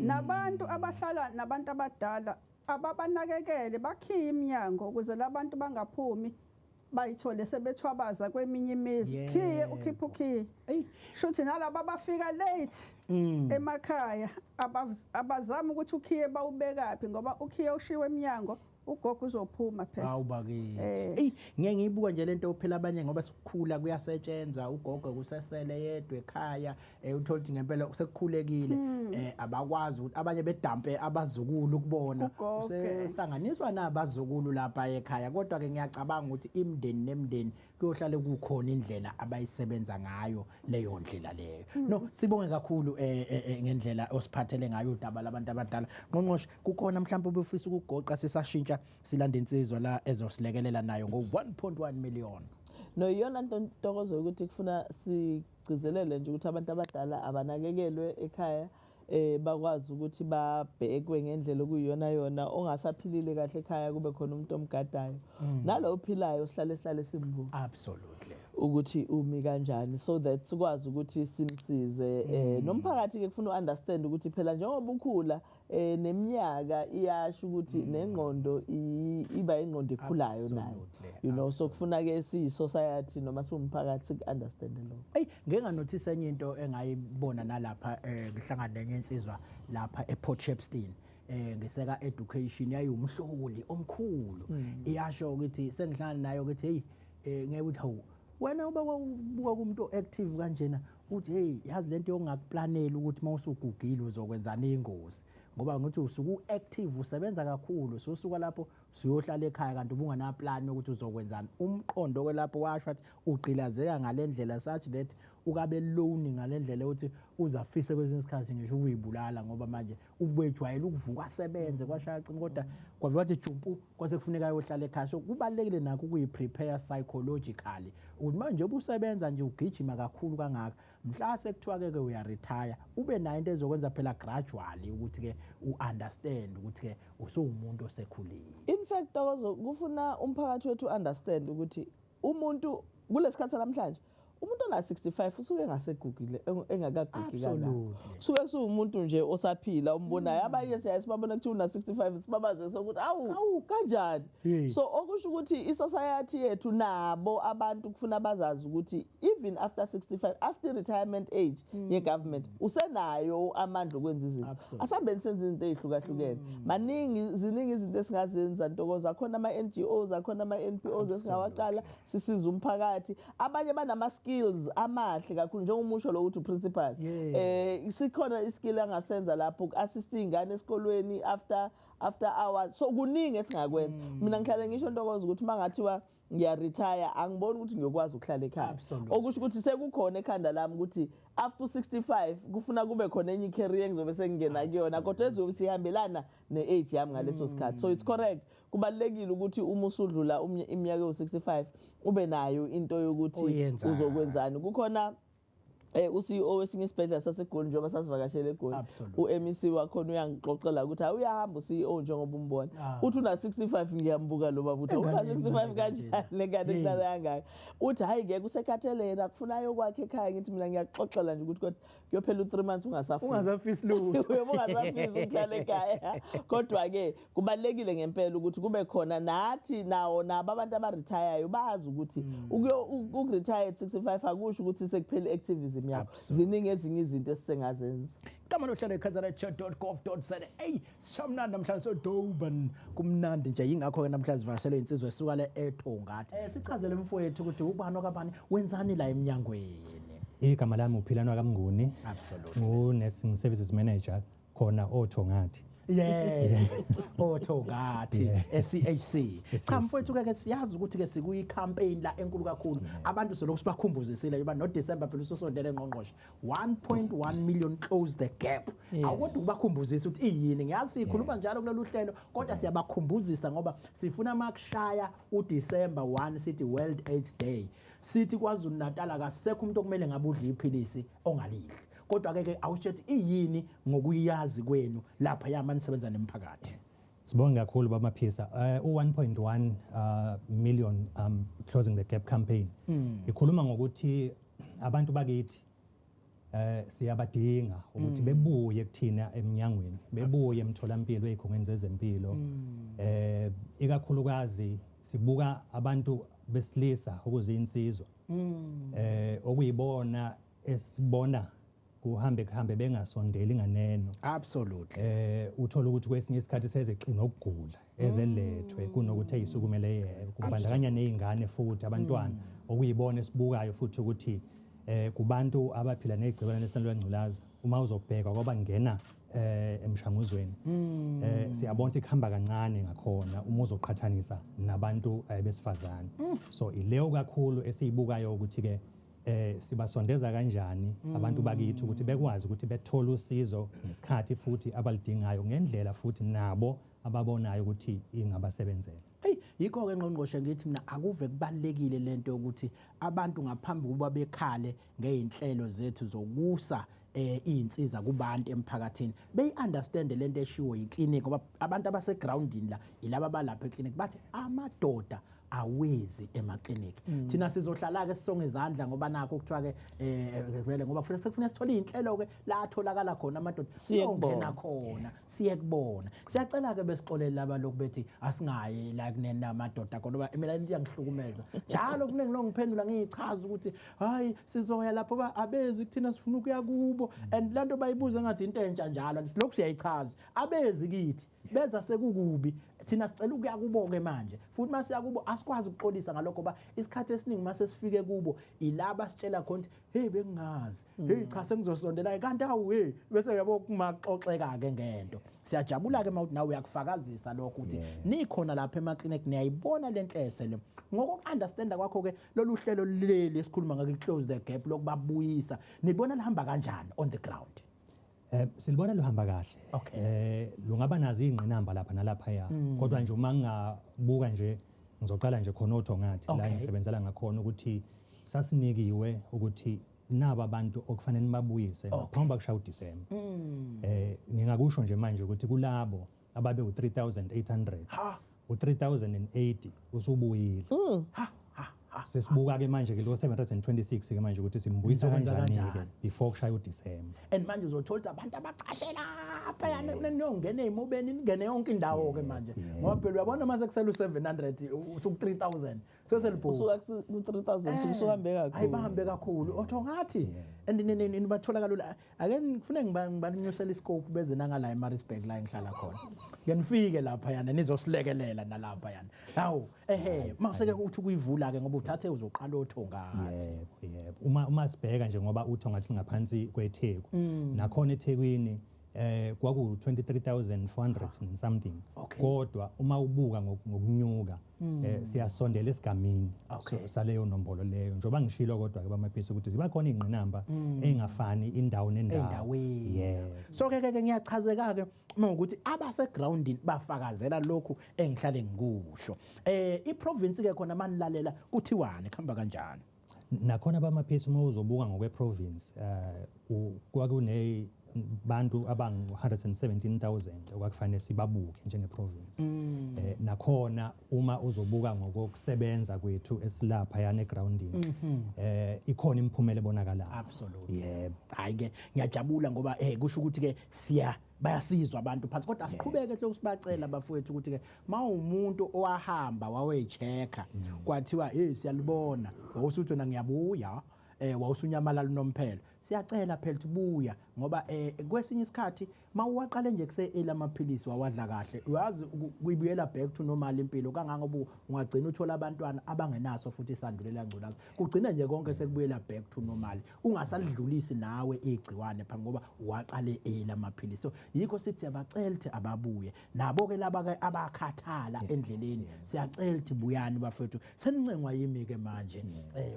nabantu abahlala nabantu abadala ababanakekele bakhiye iminyango ukuze labantu bangaphumi bayithole sebethwabaza kweminye imizi Yebo. khiye ukhipha ukhiye Ey. shuthi nalabo abafika late emakhaya abazama ukuthi ukhiye bawubekaphi ngoba ukhiye ushiwe eminyango ugogo uzophuma phela awubakithi Eh. ngeke ngiyibuka nje lento phela abanye ngoba sikhula kuyasetshenzwa ugogo kusesele yedwa ekhaya uthola ukuthi ngempela sekukhulekile abakwazi ukuthi abanye bedampe abazukulu ukubona Ugogo. usesanganiswa nabazukulu lapha ekhaya kodwa ke ngiyacabanga ukuthi imndeni nemndeni kuyohlale kukhona indlela abayisebenza ngayo leyo ndlela leyo no sibonge kakhulu ngendlela osiphathele ngayo udaba labantu abadala ngqongqoshe kukhona mhlawumbe ubufisa ukugoqa sisashintsha silanda insizwa la ezosilekelela nayo ngo 1.1 million no iyona ntokozo ukuthi kufuna sigcizelele nje ukuthi abantu abadala abanakekelwe ekhaya bakwazi ukuthi babhekwe ngendlela okuyiyona yona ongasaphilile kahle ekhaya kube khona umuntu omgadayo nalo ophilayo sihlale simbuka absolutely ukuthi umi kanjani so that sikwazi ukuthi simsize nomphakathi ke kufuna uunderstand ukuthi phela njengoba ukhula neminyaka iyasho ukuthi nengqondo iba ingqondo ekhulayo nayo you know so kufuna ke society noma siwumphakathi sikunderstand lokho Ey ngeke nganotice enye into engayibona nalapha ngihlangana nenye insizwa lapha ePort Shepstone ngiseka education yayumhloli omkhulu iyasho ukuthi sengihlangana nayo ukuthi hey ngeke uthi hawu wena uba ubuka kumuntu active kanjena uthi hey yazi lento yongakuplanela ukuthi mawusugugile uzokwenzana ingozi ngoba ngithi usuku active usebenza kakhulu sosuka lapho siyohlala ekhaya kanti ubungana plan ukuthi uzokwenzana umqondo kwelapho washo athi ugqilazeka ngalendlela such that ukabe lone ngalendlela ukuthi uzafise kwezinye isikhathi ngisho ukuyibulala ngoba manje ubwejwayela ukuvuka asebenze kwashaya cimi kodwa kwavela wathi jumpu kwase kufuneka ayohlala ekhaya so kubalekile nakho ukuyiprepare psychologically ukuthi manje ubusebenza nje ugijima kakhulu kangaka mhla sekuthiwa ke uya retire ube nayo into ezokwenza phela gradually ukuthi ke uunderstand ukuthi ke usuwumuntu osekhulile in fact Tokozo kufuna umphakathi wethu understand ukuthi umuntu kulesikhathi namhlanje umuntu ona 65 usuke engasegugile engakagugi kana suke sumuntu nje osaphila umbonayo abanye siyasibabona ukuthi una 65 sibabaze sokuthi awu kanjani so okusho ukuthi isociety yethu nabo abantu kufuna bazazi ukuthi even after 65 after retirement age ye government usenayo amandla okwenza izinto asambe senze izinto ezihlukahlukene ziningi izinto esingazenza Ntokozo akhona ama NGOs akhona ama NPOs esingawaqala sisiza umphakathi abanye banama skills amahle kakhulu njengomusho lo uthi principal sikhona iskill angasenza lapho uassist ingane esikolweni after hours so kuningi esingakwenza mina ngihlale ngisho Ntokozo ukuthi mangathiwa ngiya retire angiboni ukuthi ngiyokwazi ukuhlala ekhaya okusho ukuthi sekukhona ekhanda lami ukuthi after 65 kufuna kube khona enye career engizobe sengingena kuyona kodwa ezobe sihambelana neage yami ngaleso sikhathi so it's correct kubalekile ukuthi uma usudlula iminyaka yo65 ube nayo into yokuthi uzokwenzani kukhona uCEO wesinye isibhedlela saseGoli njengoba sasivakashele eGoli uMEC wakhona uyangixoxela ukuthi awuyahamba uCEO njengoba umbona uthi una 65 ngiyambuka lo baba uthi una 65 kanjani lengane ecala kangaka uthi hayi ngeke usekhathelena akufuna yokwakhe ekhaya ngithi mina ngiyaxoxela nje ukuthi kodwa kuyophela u3 months ungazafisi lutho ungazafisi ukuhlala ekhaya kodwa ke kubalekile ngempela ukuthi kube khona nathi nawo nabo abantu abaretire bazi ukuthi ukuretire at 65 akusho ukuthi sekuphela activism yakho ziningi ezinye izinto esisengazenza kama nohlala ekazara.gov.za shamnandi namhlanje soDurban kumnandi nje ingakho ke namhlanje sivakashele insizwe esuka le eThongathi sichazele mfowethu ukuthi ubani okabani wenzani la eminyangweni igama lami uPhilano kaMnguni absolutely ngu-nursing services manager khona oThongathi oThongathi SCHC cha mfowethu ke siyazi ukuthi ke sikuyi campaign la enkulu kakhulu abantu soloko sibakhumbuzisile yoba no December phela usosondele ngqongqoshe 1.1 million close the gap awuthi ubakhumbuzisa ukuthi iyini ngiyazi sikhuluma njalo kulolu hlelo kodwa siyabakhumbuzisa ngoba sifuna makushaya uDecember 1 sithi World AIDS Day sithi KwaZulu Natal akasekho umuntu okumele ngabe udla iphilisi ongalidli kodwa ke awushethi iyini ngokuyazi kwenu lapha yamanisebenza nemphakathi Sibonga kakhulu bamaphisa u1.1 million closing the gap campaign ikhuluma ngokuthi abantu bakithi siyabadinga ukuthi bebuye kuthina eminyangweni bebuye emtholampilo ezikhungweni zezempilo ikakhulukazi sibuka abantu besilisa okuzinsizwa okuyibona esibona kuhambe bengasondeli nganeno. Absolutely. Uthola ukuthi kwesinye isikhathi sezeqina ukugula ezelethwe kunokuthi eyisukumele yebo kubandakanya nezingane futhi abantwana okuyibona esibukayo futhi ukuthi kubantu abaphila negcikwane lesandla lwengculaza uma uzobheka kwaba ngena emshanguzweni siyabona ikhamba kancane ngakhona uma uzoqhathanisa nabantu besifazane. So ileyo kakhulu esiyibukayo ukuthi ke sibasondeza kanjani abantu bakithi ukuthi bekwazi ukuthi bethole usizo ngesikhathi futhi abalidingayo ngendlela futhi nabo ababonayo ukuthi ingabasebenzela. Hey, yikho ke ngqongqoshe ngithi mina akuve kubalekile lento ukuthi abantu ngaphambi kuba bekhale ngeinhlelo zethu zokusa izinsiza kubantu emphakathini beyi-understand lento eshiwo yiclinic ngoba abantu abasegroundini la ilaba balapha eclinic bathi amadoda awezi emaklinikhi. Thina sizohlala ke sisonge izandla ngoba nakho kuthiwa ke vele ngoba kufanele sekufanele sithole izinhlelo ke la atholakala khona amadoda siyongena khona siye kubona. Siyacela ke besixolele laba lokhu bethi asingayi la kunena amadoda ngoba mina into yangihlukumeza. Njalo kuningi lo ngiphendula ngichaza ukuthi hayi sizoya lapho abezi kuthina sifuna ukuya kubo and lanto bayibuza ngathi into entsha njalo lokhu siyayichaza abezi kithi beza sekukubi thina sicela ukuya kubo ke manje futhi masiya kubo asikwazi ukuxolisa ngalokho ba isikhathi esiningi mase sifike kubo ilaba sitshela khona hey bengingazi hey cha sengizosondela kanti awu hey bese yabo kumaxoxeka ke ngento. Siyajabula ke mawuthi nawe uyakufakazisa lokho ukuthi nikhona lapha emaklinik niyayibona lenhlese le ngoku-understanda kwakho ke lolu hlelo leli esikhuluma ngake close the gap lokubabuyisa nibona lihamba kanjani on the ground? Silibona luhamba kahle. Lungaba nazo ingqinamba lapha nalapha ya. Kodwa nje uma ngingabuka nje ngizoqala nje khona othongathi la ngisebenzela ngakhona ukuthi sasinikiwe ukuthi naba abantu okufanele nibabuyise ngaphambi kushaya uDisemba. Ngingakusho nje manje ukuthi kulabo ababe u3800 u3080 usubuyile. Sesibuka ke manje ke lo 726 ke manje ukuthi simbuyisa kanjani ke before kushaya uDisemba. And manje uzothola abantu abaqashe lapha yana niyongena ezimobeni ningene yonke indawo ke manje ngoba phela uyabona mase kusela u700 usuku 3000 seselibhuku usuka ku3000 sukuhambe kakhulu hayi bahambe kakhulu otho ngathi and nini bathola kalula ake ngifune ngibanyusela iscope beze nangala eMaritzburg la engihlala khona ngenifike lapha yana nizosilekelela nalapha yana hawu mawuseke ukuthi kuyivula ke ngoba uthathe uzoqala othongathi. Yebo uma sibheka nje ngoba uthongathi ngaphansi kweTheku nakhona eThekwini kwaku 23,400 and something. Kodwa uma ubuka ngokunyuka siyasondela esigamini saleyo nombolo leyo njoba ngishilo kodwa ke bamaphisi ukuthi ziba khona ingqinamba engafani indawo nendawo. Yebo. So ke ngiyachazeka ke ukuthi abase groundini bafakazela lokhu engihlale ngikusho. I-province ke khona manilalela kuthiwane khamba kanjani? Nakhona bamaphisi uma uzobuka ngokwe province kwakune bantu abangu 117,000 okwakufanele sibabuke njenge province. Nakhona uma uzobuka ngokusebenza kwethu esilapha yana egroundini ikhona imphumela ebonakalayo. Absolutely. Yebo. Hayi ke ngiyajabula ngoba kusho ukuthi ke bayasizwa abantu phansi kodwa asiqhubeke ke usibacela bafowethu ukuthi ke mawumuntu owahamba wawechecka kwathiwa siyalibona wawusuthi wena ngiyabuya wawusunyamalala nomphelo siyacela phela ubuya ngoba kwesinye isikhathi mawuwaqale nje kuse elamaphilisi wawadla kahle uyazi kuyibuyela back to normal impilo kangangoba ungagcina uthola abantwana abangenaso futhi isandulela ngculaza kugcina nje konke sekubuyela back to normal ungasalidlulisi nawe igciwane phambi ngoba uwaqale elamaphilisi. So yikho sithi siyabacela ukuthi ababuye nabo ke laba abakhathala endleleni siyacela ukuthi buyani bafethu senincengwa yimi ke manje.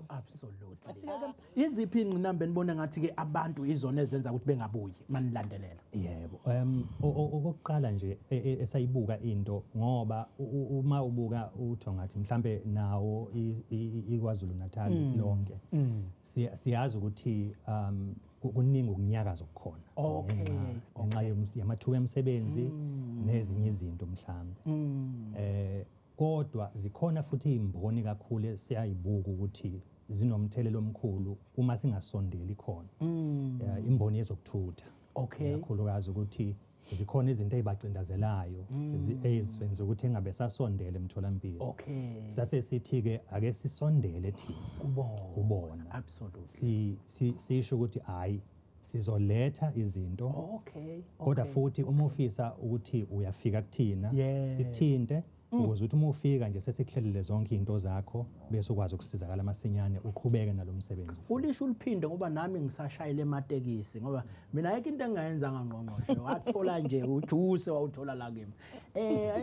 Absolutely. Iziphi ingqinamba enibona ngathi ke abantu izona ezenza ukuthi bengabuyi manilandelela? Yebo. Okokuqala nje esayibuka into ngoba uma ubuka uthongathi mhlambe nawo iKwaZulu Natal lonke siyazi ukuthi kuningi ukunyakaza okukhona ngenxa yamathuba emisebenzi nezinye izinto mhlambe kodwa zikhona futhi izimboni kakhulu siyayibuka ukuthi zinomthelelo omkhulu uma singasondeli khona imboni yezokuthutha kakhulukazi ukuthi zikhona izinto ezibacindezelayo ezenza ukuthi engabe sasondele emtholampilo. Okay. Sase sithi ke ake sisondele thina kubona. Absolutely. Sisho ukuthi hayi sizoletha izinto. Okay. Kodwa futhi uma ufisa ukuthi uyafika kuthina Yeah. sithinte ukuze uthi uma ufika nje sesihlelele zonke izinto zakho bese ukwazi ukusizakala masinyane uqhubeke nalomsebenzi. Ulisho uliphinde ngoba nami ngisashayile ematekisi ngoba mina ayikho into engayenza ngangqongqoshe wathola nje ujuse wawuthola la kimi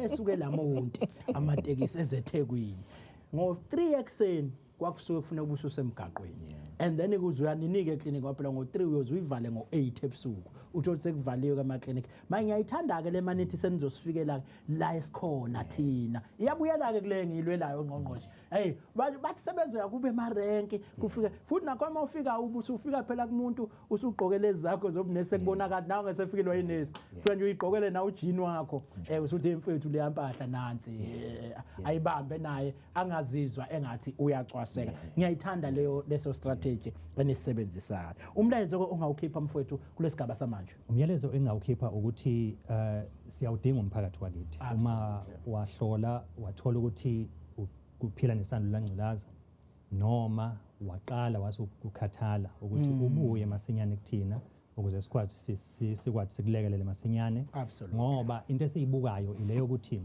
esuke lamonti amatekisi ezeThekwini ngo3 ekseni kwakusuke kufanele ubususe emgaqweni and then kuzoyaninike eclinic ngoba ngo3 uyozuyivale ngo8 ebusuku uthothi sekuvaliwe kama clinic manje ngiyayithanda ke le manithi senizosifikela la esikhona thina iyabuyela ke kule ngilwelayo ngqongqoshe hey bathi sebenzeka kube emarenki kufike futhi nakho uma ufika ubusufika phela kumuntu usugqoke lezi zakho zobunese kubonakala nawe ngesefikilwa yinesi fika nje uyigqokele na ujini wakho usuthi emfethu le yampahla nansi ayibambe naye angazizwa engathi uyacwaseka ngiyayithanda leso strategy enisebenzisayo umlayezo ongawukhipha mfethu kulesigaba samanje Umyalezo engawukhipha ukuthi siyawudinga umphakathi wakithi uma wahlola wathola ukuthi kuphila nesandla langculaza noma waqala wasukukhathala ukuthi ubuye masinyane kuthina ukuze sikwazi sikwazi sikulekelele masinyane ngoba into esiyibukayo ileyo ukuthi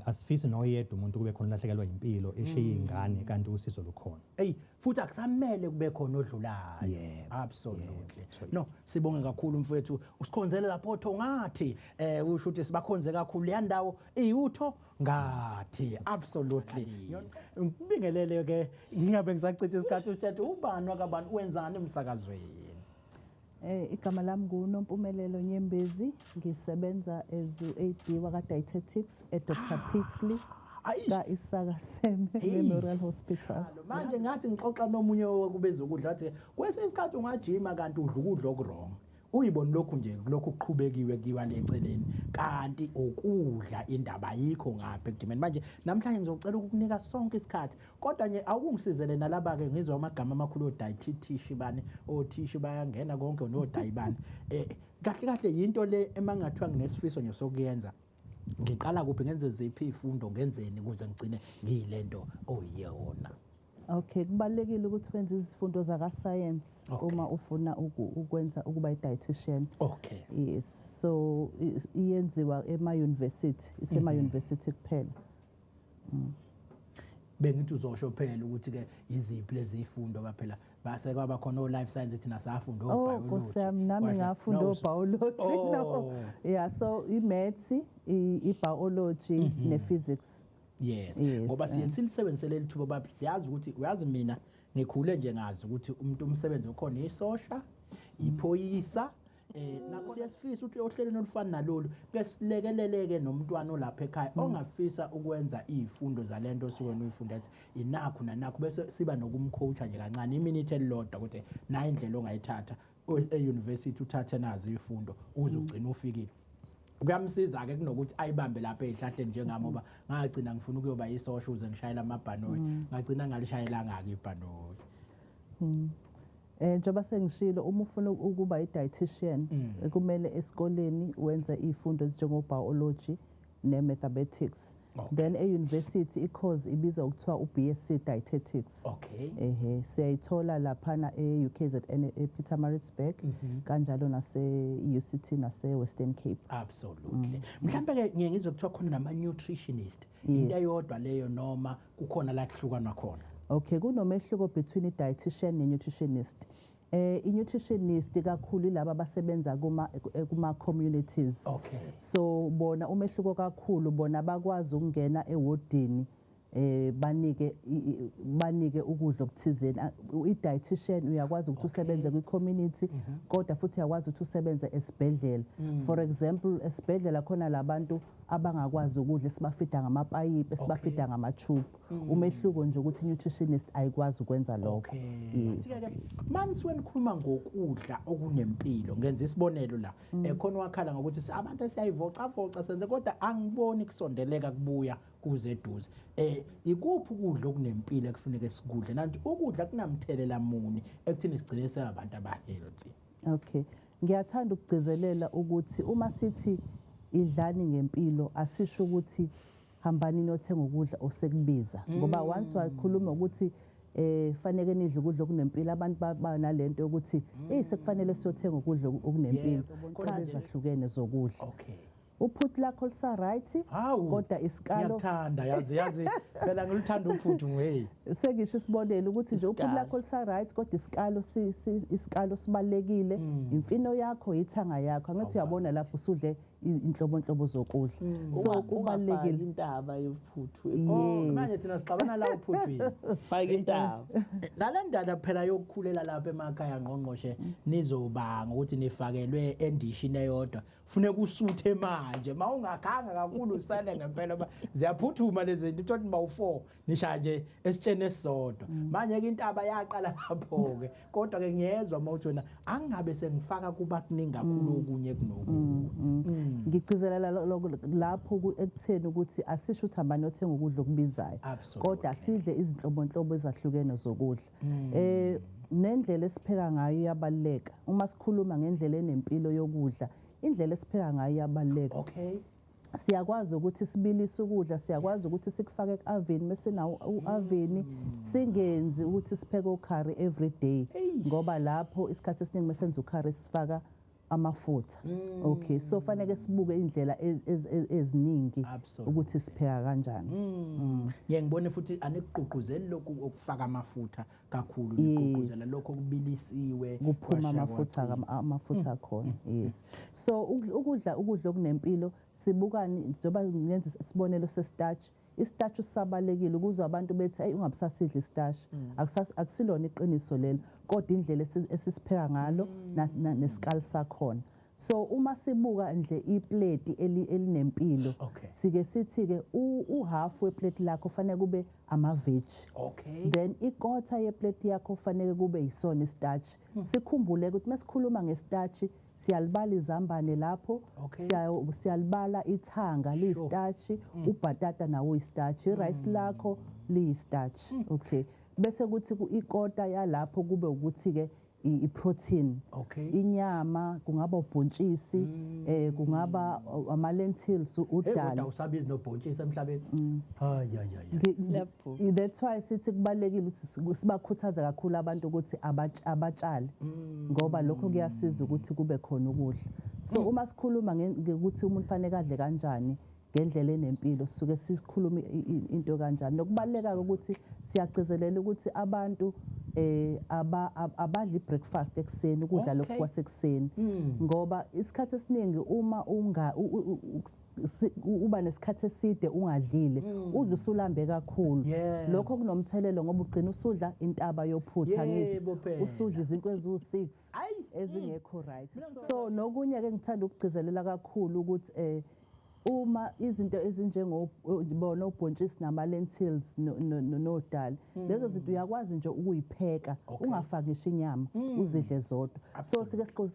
asifisi noyedwa umuntu kube khona lahlekelwa impilo eshiya ingane kanti usizo lukhona hey futhi akusamele kube khona odlulayo absolutely no sibonge kakhulu mfowethu usikhonzele lapho thongathi usho ukuthi sibakhonze kakhulu le ndawo iyutho ngathi absolutely ngibingelele ke ngiyabe ngisachitha isikhathi usithathe ubani wakabani wenzani emsakazweni igama lami nguNompumelelo Nyembezi ngisebenza as AD waka dietetics Dr Pixley ka Isaka Seme Memorial Hospital manje ngathi ngixoxa nomunye wokubeza ukudla athi kwese isikhathi ungajima kanti udla ukudla okurong uyibona lokhu nje lokhu kuqhubekiwe kiwa leceleni kanti ukudla indaba yikho ngapha ekudimeni manje namhlanje ngizocela ukukunika sonke isikhathi kodwa nje awukungisizele nalaba ke ngizwa amagama amakhulu odayitishi bani othishi bayangena konke nodayibani kahle kahle into le emangathiwa nginesifiso nje sokuyenza ngiqala kuphi ngenze ziphi izifundo ngenzeni ukuze ngigcine ngiyilento oyiyona Okay kubalekile ukuthi wenze izifundo zaka science uma ufuna ukwenza ukuba i-dietitian. Okay. Yes. So iyenziwa ema-university, isema-university kuphela. Bengithi uzosho phela ukuthi ke iziphi lezi zifundo kaphela base kwaba khona o-life science thina safunda o-biology. Nkosiyami nami ngafunda o-biology no. Yeah, so i-maths, i-biology ne-physics. Yes ngoba silisebenzisele lithuba bathi siyazi ukuthi uyazi mina ngikhule nje ngazi ukuthi umuntu umsebenzi ukhona isosha iphoyisa nakho siyasifisa ukuthi ohlelweni olufana nalolu ke silekeleleke nomntwana olapha ekhaya ongafisa ukwenza izifundo zalento osuke uyifunda ethi inakho nanakho bese siba nokumcoacha nje kancane iminute elilodwa ukuthi na indlela ongayithatha e-university uthathe nazi izifundo uzugcina ufikile kuyamsiza ke kunokuthi ayibambe lapha ezihlahleni njengami ngoba ngagcina ngifuna ukuyoba isosha uze ngishayela amabhanoyi ngagcina ngalishayelanga ke ibhanoyi njengoba sengishilo uma ufuna ukuba i-dietitian kumele esikoleni wenze izifundo ezinjengo-biology ne-mathematics then e-university i-course ibizwa ukuthiwa u-BSc dietetics siyayithola laphana e-UKZN ePietermaritzburg kanjalo nase-UCT nase-Western Cape absolutely mhlambe ke ngiye ngizwe kuthiwa khona nama-nutritionist into eyodwa leyo noma kukhona la kuhlukana khona okay kunomehluko between i-dietitian ne-nutritionist i-nutritionist kakhulu laba abasebenza kuma communities so bona umehluko kakhulu bona bakwazi ukungena ewodini banike ukudla okuthizeni i-dietitian uyakwazi ukuthi usebenze kwi-community kodwa futhi uyakwazi ukuthi usebenze esibhedlela for example esibhedlela khona labantu abangakwazi ukudla esibafida ngamapayipi esibafida ngama-tube umehluko nje ukuthi i-nutritionist ayikwazi ukwenza lokho manje wenikhuluma ngokudla okunempilo ngenza isibonelo la khona wakhala ngokuthi abantu siyayivocavoca senze kodwa angiboni kusondeleka kubuya kuze eduze ikuphi ukudla okunempilo ekufuneka sikudle nanti ukudla kunamthelela muni ekuthini sigcine seabantu aba-healthy okay Ngiyathanda ukugcizelela ukuthi uma sithi idlani ngempilo asisho ukuthi hambani niyothenga ukudla osekubiza ngoba once wakhuluma ukuthi fanele nidle ukudla okunempilo abantu banalento yokuthi sekufanele siyothenga ukudla okunempilo cha ezahlukene zokudla Okay. uphuthu lakho lisa-right kodwa isikalo Ngiyathanda yazi phela ngilithanda uphuthu ngwe. sengisho isibonelo ukuthi nje uphuthu Isikalo. lakho lisa-right kodwa isikalo sibalekile imfino yakho ithanga yakho angithi uyabona lapho usudle inhlobonhlobo zokudla so kubalekile intaba yophuthu Manje thina sixabana la uphuthwini. faka intaba Nalandaba phela yokukhulela lapha emakhaya ngqongqoshe nizobanga ukuthi nifakelwe endishini eyodwa. Funeka usuthe manje mawungakhanga kakhulu usale ngempela ziyaphuthuma lezi zinto uthi mawu4 nisha nje esitshene esisodwa. Manje ke intaba yaqala lapho ke kodwa ke ngiyezwa mawuthona angabe sengifaka kuba kuningi kakhulu okunye kunokunye. ngigcizelela lapho ekutheni ukuthi asisho ukuthi hambani yothenga ukudla okubizayo kodwa sidle izinhlobonhlobo ezahlukene zokudla nendlela esipheka ngayo iyabaleka uma sikhuluma ngendlela enempilo yokudla indlela esipheka ngayo iyabaleka Okay. siyakwazi ukuthi sibilise ukudla siyakwazi ukuthi sikufake ku-oven mesinawo u-oven singenzi ukuthi sipheke ukhari every day ngoba lapho isikhathi esiningi mesenza ukhari sifaka amafutha okay so fanele sibuke indlela eziningi ukuthi sipheka kanjani Ngiyangibona futhi anikuqhuquzeli lokhu okufaka amafutha kakhulu niqhuquzela lokho kubilisiwe kuphuma amafutha akhona yes so ukudla okunempilo sibukani njengoba ngenza isibonelo se-starch i-starch usabalekile ukuze abantu bethi ayi ungabisasidla i-starch akusilona iqiniso lelo kodwa indlela esisipheka ngalo nesikali sakhona so uma sibuka nje iplate elinempilo sike sithi ke uhalf weplate lakho fanele kube ama-veg then ikota yeplate yakho fanele kube yisona i-starch sikhumbule ukuthi masikhuluma nge-starch siyalibala izambane lapho siyalibala ithanga liyi-starch ubhatata nawo uyi-starch irice lakho liyi-starch okay bese kuthi ikota yalapho kube ukuthi ke iprotein inyama kungaba ubhontshisi kungaba ama-lentils udala usabizi nobhontshisi emhlabeni that's why sithi kubalekile ukuthi sibakhuthaza kakhulu abantu ukuthi abatshale ngoba lokho kuyasiza ukuthi kube khona ukudla so uma sikhuluma ngokuthi umuntu fanele adle kanjani ngendlela enempilo sisuke sikhuluma into kanjani nokubaleka ukuthi siyagcizelela ukuthi abantu abadli breakfast ekseni ukudla lokhu kwasekuseni ngoba isikhathi esiningi uma uba nesikhathi eside ungadlile udla usulambe kakhulu lokho kunomthelelo ngoba ugcina usudla intaba yophutha ngithi usudla izinto eziwu6 ezingekho right so nokunye ke ngithanda ukugcizelela kakhulu ukuthi uma izinto ezinjengobona ubhontshisi nama-lentils nodala lezo zinto uyakwazi nje ukuyipheka ungafaki ngisho inyama uzidle zodwa so sike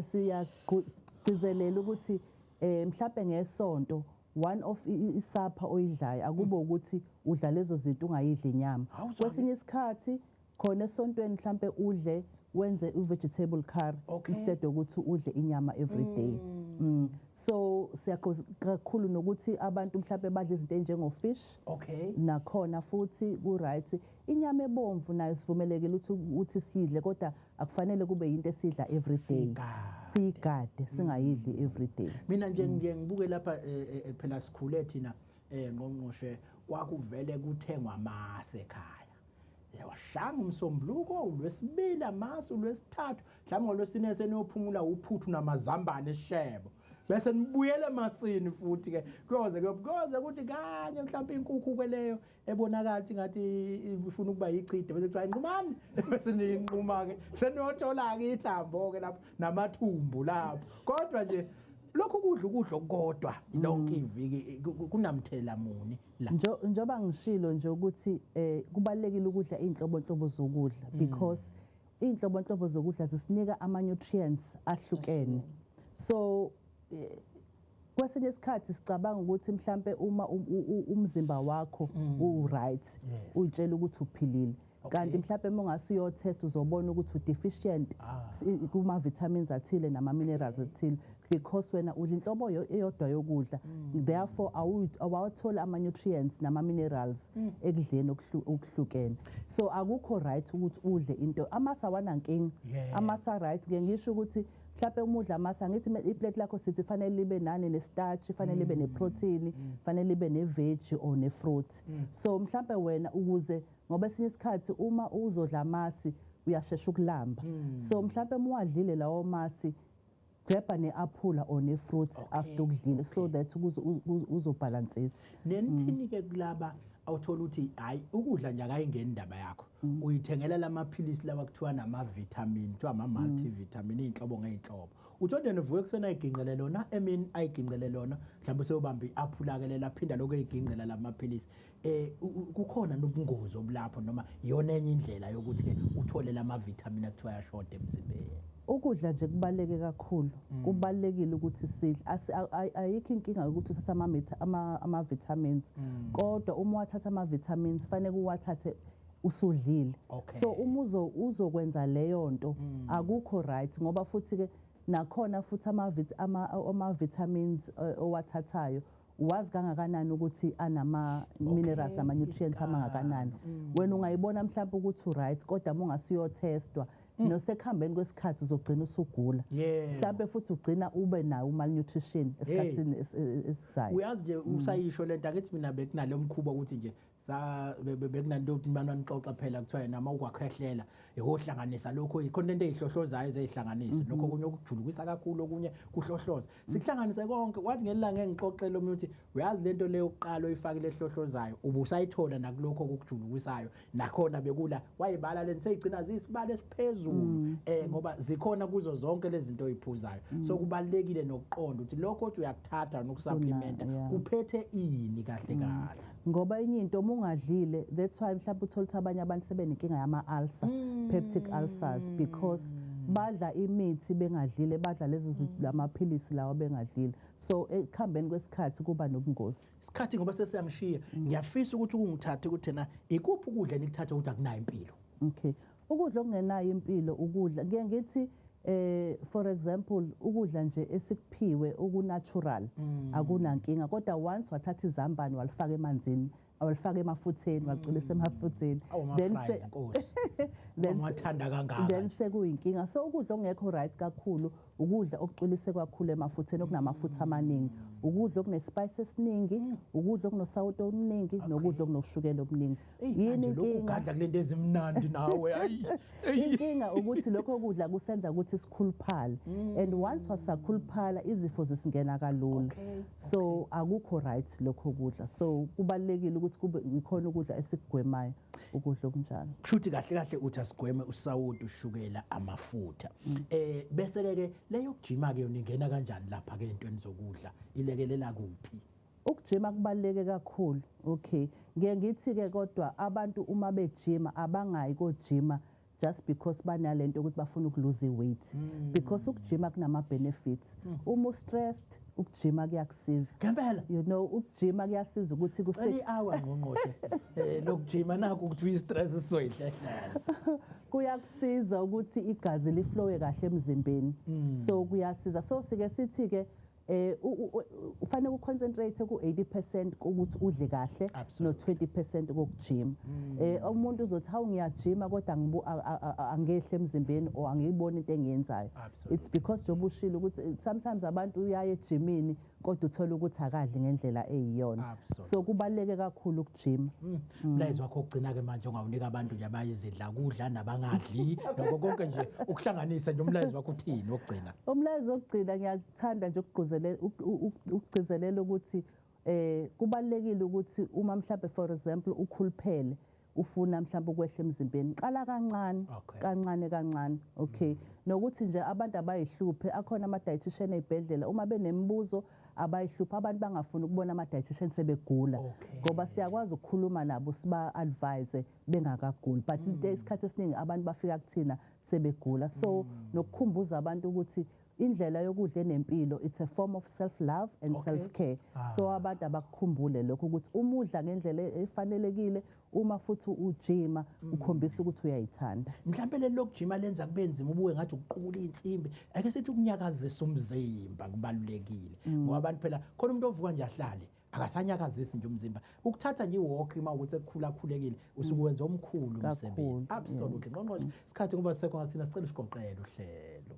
siyagcizelela ukuthi mhlawumbe ngesonto one of isapha oyidlayo akube ukuthi udla lezo zinto ungayidli inyama kwesinye isikhathi khona esontweni mhlawumbe udle wenze u-vegetable curry instead ukuthi udle inyama every day so kakhulu nokuthi abantu mhlawumbe badle izinto ey'njengo-fish nakhona futhi ku-right inyama ebomvu nayo sivumelekile ukuthi siyidle kodwa akufanele kube yinto esidla every day siyigade singayidli every day mina nje ngibuke lapha phela sikhule thina ngqongqoshe kwakuvele kuthengwa amase ekhaya washanga umsombuluko ulwesibili amasi ulwesithathu mhlawumbe ngolwesine seniyophumula uphuthu namazambane esishebo bese nibuyele emasini futhi ke kuyoze ukuthi kanye mhlawumbe inkukhu kweleyo ebonakala ngathi ifuna ukuba yichide bese kuthiwa inqumani bese ninquma ke seniyothola ke ithambo ke lapho namathumbu lapho kodwa nje lokho ukudla kodwa lonke iviki kunamthela muni la njoba ngishilo nje ukuthi kubalekile ukudla inhlobonhlobo zokudla because inhlobonhlobo zokudla zisinika ama-nutrients ahlukene so kwesinye isikhathi sicabanga ukuthi mhlambe uma umzimba wakho u-right uyitshela ukuthi uphilile kanti mhlawumbe mongasuyo test uzobona ukuthi deficient kuma vitamins athile nama minerals athile because wena udla inhlobo eyodwa yokudla therefore awawathola ama nutrients nama minerals ekudleni okuhlukene so akukho right ukuthi udle into amasa wanankinga amasa right ke ngisho ukuthi mhlawumbe umudla amasa ngithi iplate lakho sithi fanele libe nani nestarch fanele libe neprotein fanele libe neveg or nefruit so mhlawumbe wena ukuze ngoba esinye isikhathi uma uzodla amasi uyashesha ukulamba so mhlawumbe mwadlile lawo masi grabha neaphula or nefruit after ukudlile so that uzobalansisa nenithini ke kulaba awuthola ukuthi hayi ukudla nje akayingeni indaba yakho uyithengela lamaphilisi lawa kuthiwa nama-vitamin kuthiwa ama-multivitamin iy'nhlobo ngey'nhlobo uthole nevuke kusena ayigingqele lona emini ayigingqele lona mhlawumbe seyobamba i-aphula-ke lela phinda lokhu eyigingqela lamaphilisi kukhona nobungozi obulapho noma iyona enye indlela yokuthi-ke uthole lama-vitamin akuthiwa yashoda emzimbeni ukudla nje kubaleke kakhulu kubalekile ukuthi sidle ayikho inkinga ukuthi uthatha ama vitamins kodwa uma wathatha ama vitamins fanele uwathathe usudlile so uma uzokwenza leyo nto akukho right ngoba futhi ke nakhona futhi ama vitamins owathathayo wazi kangakanani ukuthi anama minerals nama nutrients amangakanani wena ungayibona mhlawumbe ukuthi right kodwa mongasiyo testwa nosekuhambeni kwesikhathi uzogcina usugula mhlawumbe futhi ugcina ube nayo malnutrition esikhathini esizayo uyazi nje usayisho lento akithi mina bekunalo mkhuba ukuthi nje bekunanto ukuthi imani wanixoxa phela kuthiwa noma ukwakhehlela ehlohlanganisa lokho ikhona into ezihlohlozayo ezihlanganisa lokho okunye okujulukisa kakhulu okunye kuhlohloza sikuhlanganise konke wathi ngelanga engixoxela omunye ukuthi uyazi lento leyo uqala oyifakile ehlohlozayo ubusayithola nakulokho okujulukisayo nakhona bekula wayibala leni seyigcina zisibale esiphezulu ngoba zikhona kuzo zonke lezi zinto oyiphuzayo so kubalekile nokuqonda ukuthi lokho othi uyakuthatha nokusupplementa kuphethe ini kahle kahle ngoba enye into ungadlile that's why mhlawumbe uthola ukuthi abanye abantu sebenenkinga yama-ulcer peptic ulcers because badla imithi bengadlile badla lezi lamaphilisi lawo bengadlile so ekuhambeni kwesikhathi kuba nobungozi isikhathi ngoba sesiyangishiya ngiyafisa ukuthi ungithathe ukuthi na ikuphi ukudla enikuthatha ukuthi akunayo impilo okay ukudla okungenayo impilo ukudla ngeke ngithi for example ukudla nje esikuphiwe okunatural akunankinga kodwa once wathatha izambane walifaka emanzini awalifaka emafutheni wagculisa emafutheni then sekuyinkinga so ukudla okungekho right kakhulu ukudla okuculise kakhulu emafutheni okunamafutha amaningi ukudla okunespice esiningi ukudla okunosawuto omningi nokudla okunoshukela omningi yini inkinga ukudla kulento ezimnandi nawe ayi inkinga ukuthi lokho kudla kusenza ukuthi sikhuluphale and once wasakhuluphala izifo zisingena kalula so akukho right lokho kudla so kubalekile ukuthi kube ikhona ukudla esikugwemayo ukudla okunjalo kushuthi kahle kahle uthi asigweme usawuto ushukela amafutha bese ke leyo kujima ke uningena kanjani lapha ke entweni zokudla ilekelela kuphi ukujima kubaleke kakhulu okay ngeke ngithi ke kodwa abantu uma bejima abangayi kojima just because banalento ukuthi bafuna ukuluze weight because ukujima kunama benefits uma stressed ukujima kuyakusiza ngempela you know ukujima kuyasiza ukuthi kuseli hour ngqongqoshe lokujima nakho ukuthi uyi-stress soyihlehlela kuyakusiza ukuthi igazi liflowe kahle emzimbeni so kuyasiza so sike sithi ke ufanele uconcentrate ku-80% ukuthi udle kahle no-20% kokujima umuntu uzothi hawu ngiyajima kodwa angehle emzimbeni or angiyiboni into engiyenzayo it's because njengoba ushilo ukuthi sometimes abantu uyaye ejimini kodwa uthola ukuthi akadli ngendlela eyiyona so kubaluleke kakhulu ukujima umlayezo wakho ogcina-ke manje ongawunika abantu nje abayizidla kudla nabangadli noko konke nje ukuhlanganisa nje umlayezo wakho uthini wokugcina umlayezo wokugcina ngiyakuthanda nje ukugcizelela ukuthi kubalekile ukuthi uma mhlawumbe for example ukhuluphele ufuna mhlawumbe ukwehla emzimbeni qala kancane okay nokuthi nje abantu abayihluphe akhona ama dietitian ezibhedlela uma benemibuzo abayihlupha abantu bangafuni ukubona ama dietitian sebegula ngoba siyakwazi ukukhuluma nabo siba advise bengakaguli but isikhathi esiningi abantu bafika kuthina sebegula so nokukhumbuza abantu ukuthi indlela yokudla enempilo it's a form of self love and Okay. self care. So abantu abakukhumbule lokho ukuthi uma udla ngendlela efanelekile, uma futhi ujima ukhombisa ukuthi uyayithanda. mhlawumbe leli lokujima lenza kube nzima ubuke ngathi ukuqukula insimbi ake sithi ukunyakazisa umzimba kubalulekile ngoba abantu phela khona umuntu ovuka nje ahlale akasanyakazisi nje umzimba ukuthatha nje iwalk ima ukuthi ekukhula khulekile usuke wenza omkhulu umsebenzi absolutely ngqongqoshe isikhathi ngoba sisekho ngathina sicela usigoqele uhlelo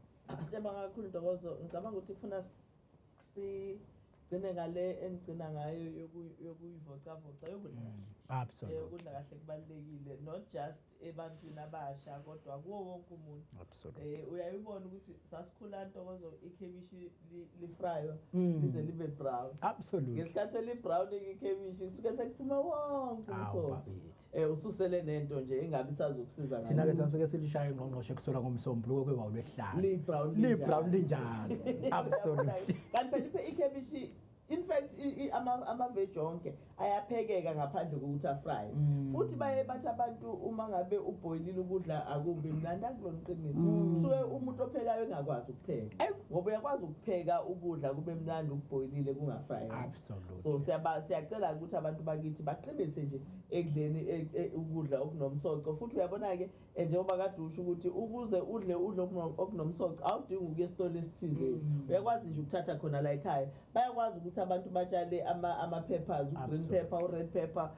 Siyabonga kakhulu Ntokozo. Ngicabanga ukuthi kufuna sigcine ngale engigcina ngayo yokuyivocavoca yokudla. absolutely Ukudla kahle kubalulekile not just ebantwini abasha kodwa kuwo wonke umuntu. absolutely Uyayibona ukuthi sasikhula Ntokozo ikhebishi lifraywa lize libe brown. absolutely Ngesikhathi eli-brown ikhebishi suke sekuphuma wonke umsoco. babithi Ususele nento nje engabe isazokusiza thina ke sasike silishaya ingqongqoshe kusola ngomsombuluko kweba ulwehlala li-brown li-brown linjalo absolutely kanti phela ikhebishi in fact ama-veg onke ayaphekeka ngaphandle kokuthi afry futhi baye bathi abantu uma ngabe ubhoyilile ukudla akumbi mnandi akulona iqiniso suke umuntu ophekayo engakwazi ukupheka ngoba uyakwazi ukupheka ukudla kube mnandi ukubhoyilile kungafry absolutely so siyacela ukuthi abantu bakithi baqinise nje ekudleni ukudla okunomsoco futhi uyabona-ke njengoba kade usho ukuthi ukuze udle okunomsoco awudingi ukuya esitolo esithize uyakwazi nje ukuthatha khona la ekhaya bayakwazi ukuthi abantu batshale ama-peppers u-green pepper u-red pepper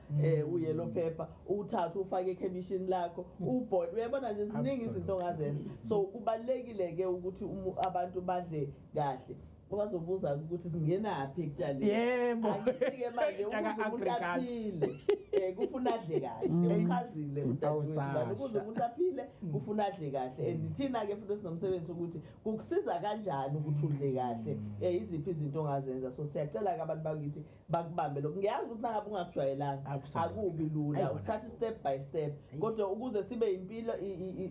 u-yellow pepper uthathe ufake ekhemishini lakho ubhoyile uyabona nje ziningi izinto ongazenza so kubalulekile-ke ukuthi abantu badle kahle bazobuza ukuthi singenaphi ekutshaleni yebo angithi-ke manje ukuze umuntu aphile kufuna adle kahle uchazile ukuze umuntu aphile kufuna adle kahle and thina-ke futhi sinomsebenzi ukuthi kukusiza kanjani ukuthi udle kahle iziphi izinto ongazenza so siyacela-ke abantu bakithi bakubambe lokhu ngiyazi ukuthi nangabe ungakujwayelanga akubi lula uthatha i-step by step kodwa ukuze sibe impilo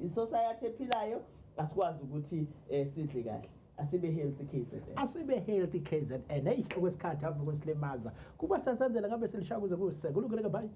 i-society ephilayo asikwazi ukuthi sidle kahle asibe healthy KZN asibe healthy KZN hey okwesikhathi ave kwesilimaza kuba sasenzela ngabe silishaya kuze kuseke ulungile ke bye